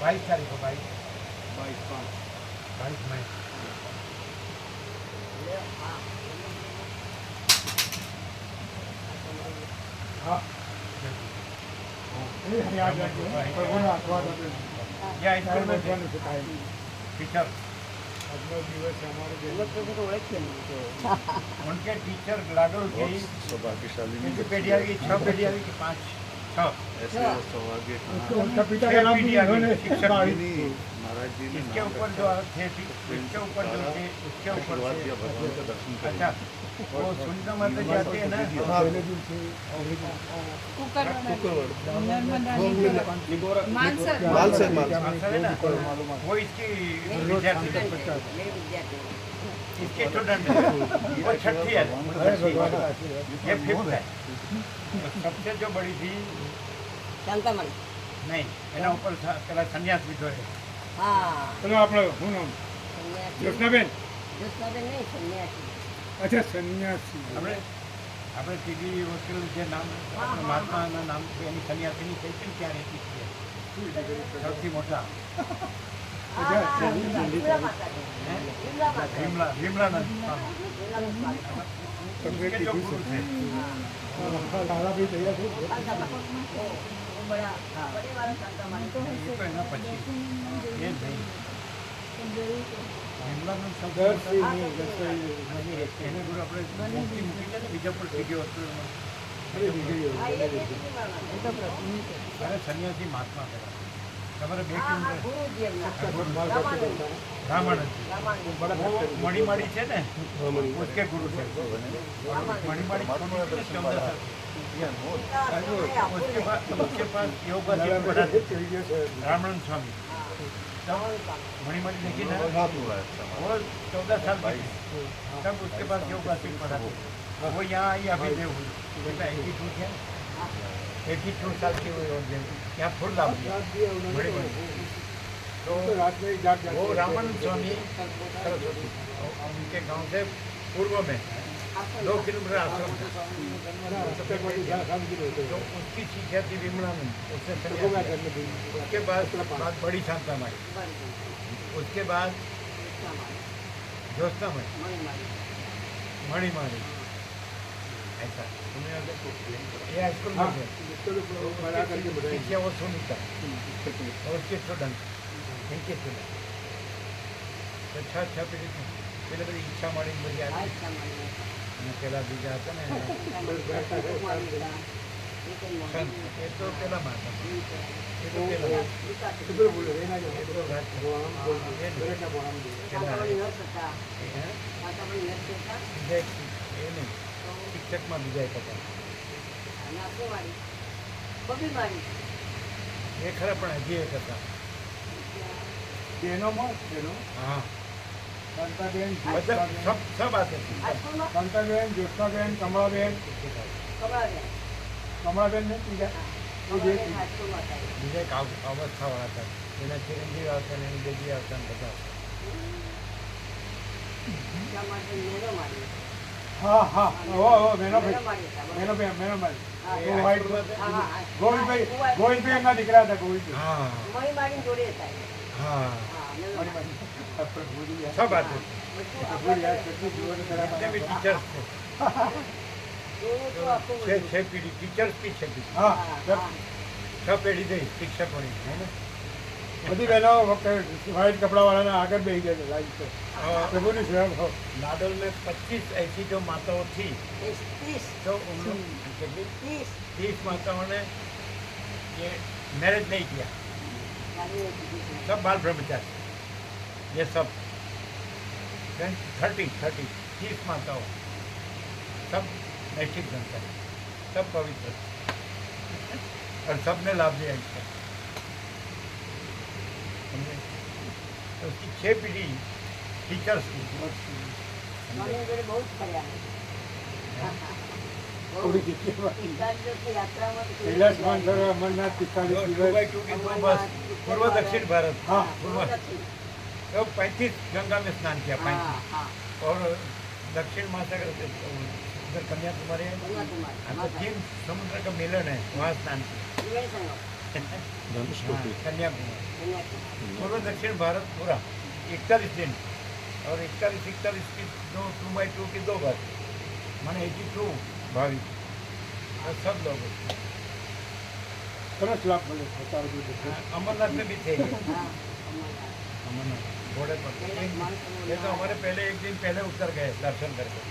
22 तारीख को 22 मई. हाँ याद रखिए. प्रभुના આશીર્વાદ આપે. या स्कूल में थे જાણવાનું છે કાયમ. टीचर આજનો દિવસ અમારો उनके टीचर लाडो थे किसी पेढ़ी की 6 पेढ़ी की 5 6 उनका पिता का नाम भी इन्होंने शिक्षक महाराज इसके ऊपर जो थे इसके ऊपर जो थे उसके ऊपर से अच्छा वो सुनना मतलब जाते हैं ना पहले दिन से मानसर है ना वो इसकी विद्यार्थी थे. इसके स्टूडेंट वो छठी है ये 5th है. सबसे जो बड़ी थी શાંતામણી. नहीं એના ઉપર પેલા સંન્યાસ લીધો છે. હા ચલો આપણે શું નામ? સન્યાસી. જ્યોત્સનાબેન. જ્યોત્સનાબેન નહીં, સન્યાસી. અચ્છા સન્યાસી. આપણે આપણે ટીવી વકીલ જે નામ મહાત્માના નામ છે એની સંન્યાસીની થઈ છે ને ત્યાં રહેતી છે સૌથી મોટા વિમલા માતાજી. વિમલા માતાજી. વિમલાનંદ તમને કે જો કીધું ગુરુ છે. છે દાદાભાઈ તૈયાર છે. એ તો એના પછી એ જ નહીં વિમલાનંદ શબ્દ દર્શિની દર્શિની. એને ગુરુ આપણે મૂકી છે ને બીજા પર થઈ ગયો હતો અરે દીકરીઓ. હા, એ જ વિમલાનંદ. અરે સંન્યાસી મહાત્મા કહેવાય. તમારે બે હા, હા, કિલોમીટર ગુરુજી એમના. રામાનંદ. રામાનંદ રામાનંદ. वो मणिमाड़ी है ना उसके गुरु थे. मणिमाड़ी उसके पास योग रामानंद स्वामी. मणिमाड़ी देखी ना वो 14 साल की थी. तब उसके पास योग पढ़ा. वो यहाँ आई अभी देव हुई बेटा 82 थे 82 साल की हुई और यहाँ फुल लाभ तो रात में ही जाग वो रामानंद स्वामी सरस्वती उनके गांव से पूर्व में 2 किलोमीटर आश्रम था. तो उसकी शिक्षा थी विमलानंद. उससे सन्यासी. उसके बाद बड़ी शांतामाई. उसके बाद ज्योत्सनामयी मणिमाड़ी ऐसा ये हाईस्कूल में थे. शिक्षा वो सुनीता और उसके स्टूडेंट इनके स्टूडेंट तो 6 पीढ़ी थी. પેલે બધી ઈચ્છા મળી બધી આવી અને પેલા બીજા હતા ને એક જ નામ. સંત એ તો પેલા માતા એ તો પેલા વિકાસ. પેલું બોલો એના જો એ તો રાજ દરેકના બોલામ દે માતામણી નર્સ હતા. હે? માતામણી નર્સ હતા. બીજા એ નહીં શિક્ષકમાં બીજા એક હતા અને આ શું વાળી? બબી વાળી. એ ખરા પણ હજી એક હતા બહેનોમાં બહેનો હા કાંતાબેન બધા જ્યોત્સાબેન સબ આતે હાઈસ્કૂલમાં કાંતાબેન જ્યોત્સાબેન કમળાબેન કમળાબેન. કમળાબેન ને બીજા એ જે કમળાબેન હાઈસ્કૂલમાં હતા. બીજા એક અવસ્થાવાળા હતા એના ચિરંજીવી આવતા ને એની બેજી આવતા ને બધા એટલા માટે મેનો મારી. હા હા ઓ મેનો મેનો મારી હતા. મેનો ભાઈ હા, તો white હા, હા, હા. ગોવિંદભાઈ એમના દીકરા હતા ગોવિંદભાઈ હા મણી મારીને જોડે હતા એ. હા હા, મેનો મારી. સબ આતે બધું ભૂલી ગયા, આપણે કેટલી જીવન ખરાબ जितने भी टीचर्स थे જોયું તો આખું छह બધું. छह पीढ़ी टीचर्स की छह पीढ़ी હા હા. छह पीढ़ी थी शिक्षकों की है ना બધી બહેનો વ્હાઈટ કપડાવાળાના આગળ બેસી ગયા છે લાઈન પર और પ્રભુની સેવા ભાવ नाडोल में 25 ऐसी जो माताओं थी 30 तो उन लोग कितनी 30 30 माताओं ने ये मैरिज नहीं किया ગાડી હતી. सब बाल ब्रह्मचारी ये सब 30 माताओं सब नैष्ठिक जनता सब पवित्र और सबने लाभ लिया इसका समझे? तो उसकी 6 पीढ़ी टीचर्स की સ્વામી જોડે બહુ જ ફર્યા. બહુ. થોડી જગ્યામાં 41 દિવસની યાત્રામાં તો કૈલાસ માનસરોવર અમરનાથ 45 2 દિવસ by 2 की 2 बस पूर्व दक्षिण भारत हाँ। पूर्व तो 35 गंगा में स्नान किया હા 35 હા और दक्षिण महासागर से उधर कन्याकुमारी है કન્યાકુમારી. हाँ, तो 3 समुद्र का मिलन है वहाँ स्नान किया ત્રિવેણી સંગમ. हाँ, कन्याकुमारी કન્યાકુમારી. पूर्व दक्षिण भारत पूरा 41 दिन और 41 की 2 by 2 की 2 बस माने 82 भाविक और सब लोग સરસ લાભ મળે છે તારું બધું. हाँ, अमरनाथ में भी थे ये। હા, અમરનાથ. अमरनाथ घोड़े पर ये तो हमारे पहले एक दिन पहले उतर गए दर्शन करके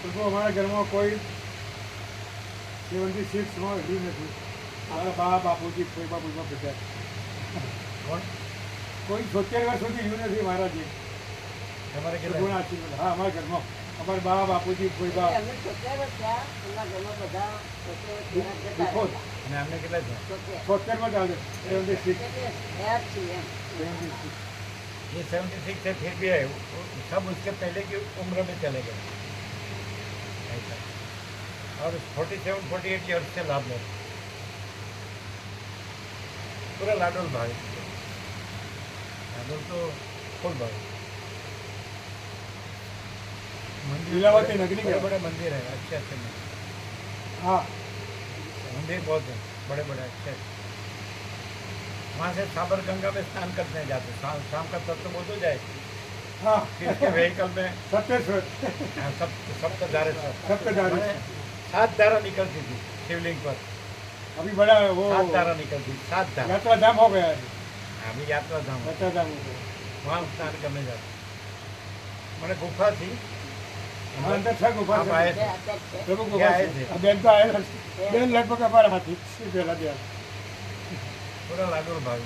પ્રભુ અમારા ઘરમાં કોઈ 76માં હજી નથી મારા બા બાપુજી કોઈ બાપુમાં બધા कौन કોઈ 70 વર્ષ સુધી રહ્યું નથી મારા જે हमारे के પ્રભુના આશીર્વાદ હા અમારા ઘરમાં અમારા બા બાપુજી કોઈ બા એમને 70 વર્ષ થયા. એમના ઘરમાં બધા 70 વર્ષ થયા જતા देखो રહ્યા. અને हमने कितना था 70. 70માં ચાલે 76 એટલે થયા જ છીએ એમ. 76 ये 76 से फिर भी है वो सब उसके पहले की उम्र में चले गए ऐसा और 47 48 ईयर्स से लाभ ले पूरा लाडोल भाई लाडोल तो फुल भाई मंदिर लीलावती नगरी बड़े है। बड़े मंदिर है अच्छे अच्छे मंदिर હા मंदिर बहुत है बड़े बड़े अच्छे वहाँ से साबर गंगा में स्नान करने जाते शाम का सत्य बोध हो जाए હા फिर उसके व्हीकल में 70 हाँ, सब तो जा रहे सप्तधारे। 7 धारा निकलती थी शिवलिंग पर अभी बड़ा वो 7 धारा निकलती थी 7 धारा यात्रा धाम हो गया है अभी यात्रा धाम है। यात्रा धाम हो गया वहाँ स्नान करने जाते मैंने गुफा थी हाँ, अंदर था गुफा आप से। आए थे અત્યારે છે. प्रभु क्या गुफा आए से। थे? अब बेन तो आए बेन लगभग हमारा हाथी से पहला दिया पूरा लाडोल भाई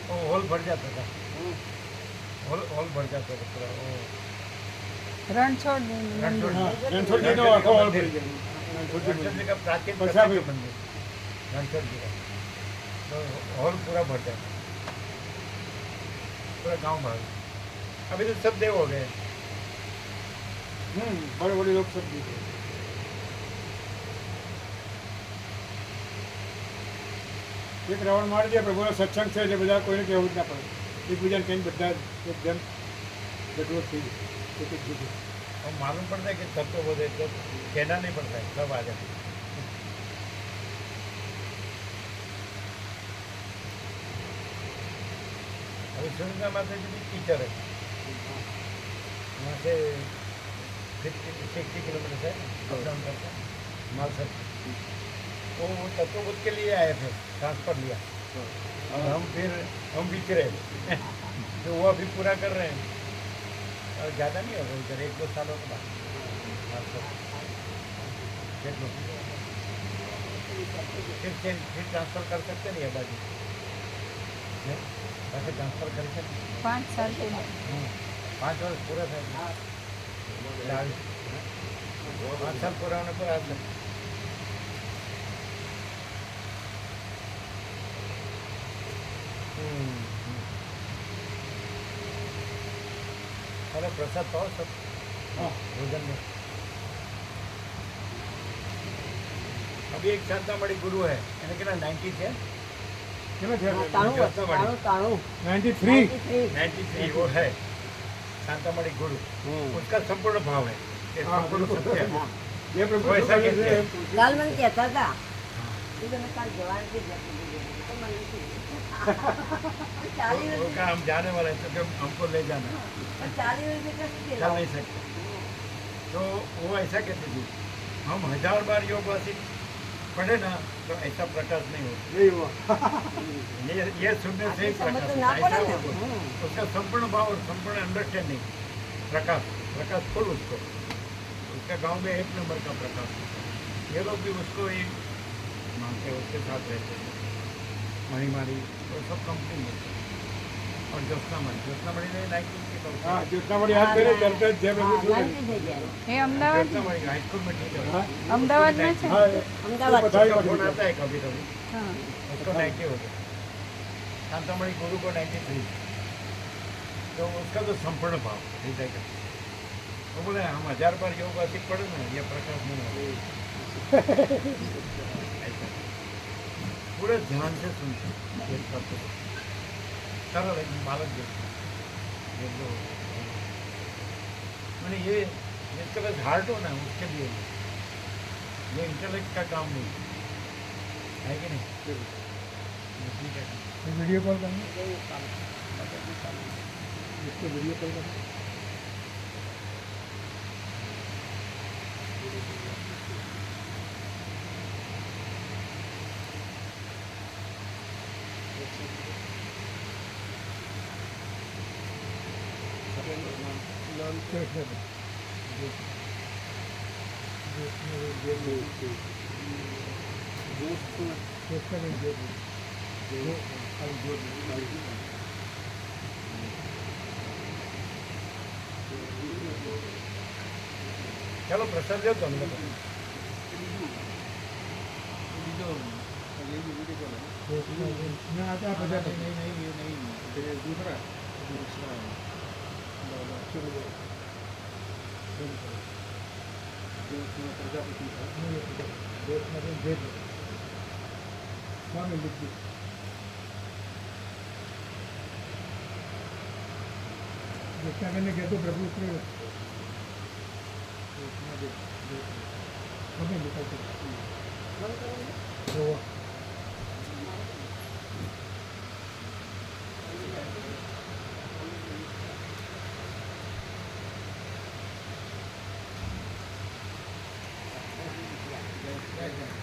वो हॉल भर जाता था હમ. हॉल भर जाता था पूरा वो રણછોડ रणछोड़ हाँ जी- रणछोड़ जी तो आखो और भर गया रणछोड़ जी रणछोड़ जी का प्राचीन प्रसिद्ध प्रसिद्ध मंदिर रणछोड़ जी का तो हॉल पूरा भर जाता पूरा गांव भर अभी तो सब देव हो गए बड़े बड़े लोग सब भी थे એક રાવણ મારી દે પ્રભુનો સત્સંગ છે એટલે બધા કોઈને કહેવું જ ના પડે એકબીજાને કહીને બધા એકદમ જગવત થઈ ગઈ એક એક જગ્યાએ और मालूम पड़ता है कि तत्व बोधे तो कहना नहीं पड़ता है सब आ जाते हैं। अभी सुरेंद्र माता जी भी टीचर है वहाँ से 60 किलोमीटर से अप डाउन करते हैं मालसर तो वो तत्वबोध के लिए आए थे ट्रांसफर लिया और हम बिखरे तो वो अभी पूरा कर रहे हैं और ज़्यादा नहीं होगा उधर 1-2 सालों के बाद मालसर કેટલું फिर ट्रांसफर कर सकते नहीं है बाजू बाकी ट्रांसफर कर सकते 5 साल પહેલા 5 वर्ष पूरा था 5 साल पूरा होने पर आज अरे प्रसाद पाओ सब भोजन में अभी एक शांतामढ़ी गुरु है એને કેટલા 90 છે તાણું 93 93 वो है शांतामढ़ी गुरु उसका संपूर्ण भाव है ये संपूर्ण सत्य है ये वो ऐसा कहते हैं કાલ મને કહેતા હતા એ તમે કાલ જવાનું છે તો મને નથી. ચાલી वो વર્ષ का हम जाने वाले हैं तो फिर हमको ले जाना પણ 40 વર્ષ કશું चल नहीं सकते तो वो ऐसा कहते थे हम 1000 बार योग वासित पढ़े ना तो ऐसा प्रकाश नहीं होता नहीं हुआ ये सुनने से ही समझ प्रकाश तो ना होता है। पड़े ऐसा ना। होता है। उसका संपूर्ण भाव और संपूर्ण अंडरस्टैंडिंग प्रकाश प्रकाश खोल उसको उसका गांव में 1 नंबर का प्रकाश होता है। ये लोग भी उसको ही मानते हैं उसके साथ रहते हैं मणिमारी वो सब कंपनी में और ज्योत्नामणि ने 19 के लोग हाँ जितना बड़ी हाथ करे चलते जय प्रभु હા, सुने। 90 થઈ ગયા એ અમદાવાદ ज्योत्नामणि हाईस्कूल में टीचर हाँ, અમદાવાદમાં છે हाँ, અમદાવાદ बधाई उसका वाली फोन बात। आता है कभी कभी હા उसको 90 हो गया शांतामणि गुरु को 93 तो उसका तो संपूर्ण भाव हृदय का वो बोले हम 1000 बार योग अधिक पढ़े ना ये प्रकाश नहीं होगा ऐसा पूरे ध्यान से सुनते ये करते सरल एक बालक जैसे ये जो मैंने ये जिसके पास हार्ट हो ना उसके लिए ये इंटेलेक्ट का काम नहीं है कि नहीं बुद्धि का काम वीडियो कॉल करना इसको वीडियो कॉल करना नाम क्या है चलो प्रसाद लो तो हमने ना आता है बजा नहीं दूसरा प्रजापति स्वामी लिख दी जितना करने गए तो प्रभु उतरेगा निकल सकते Thank you.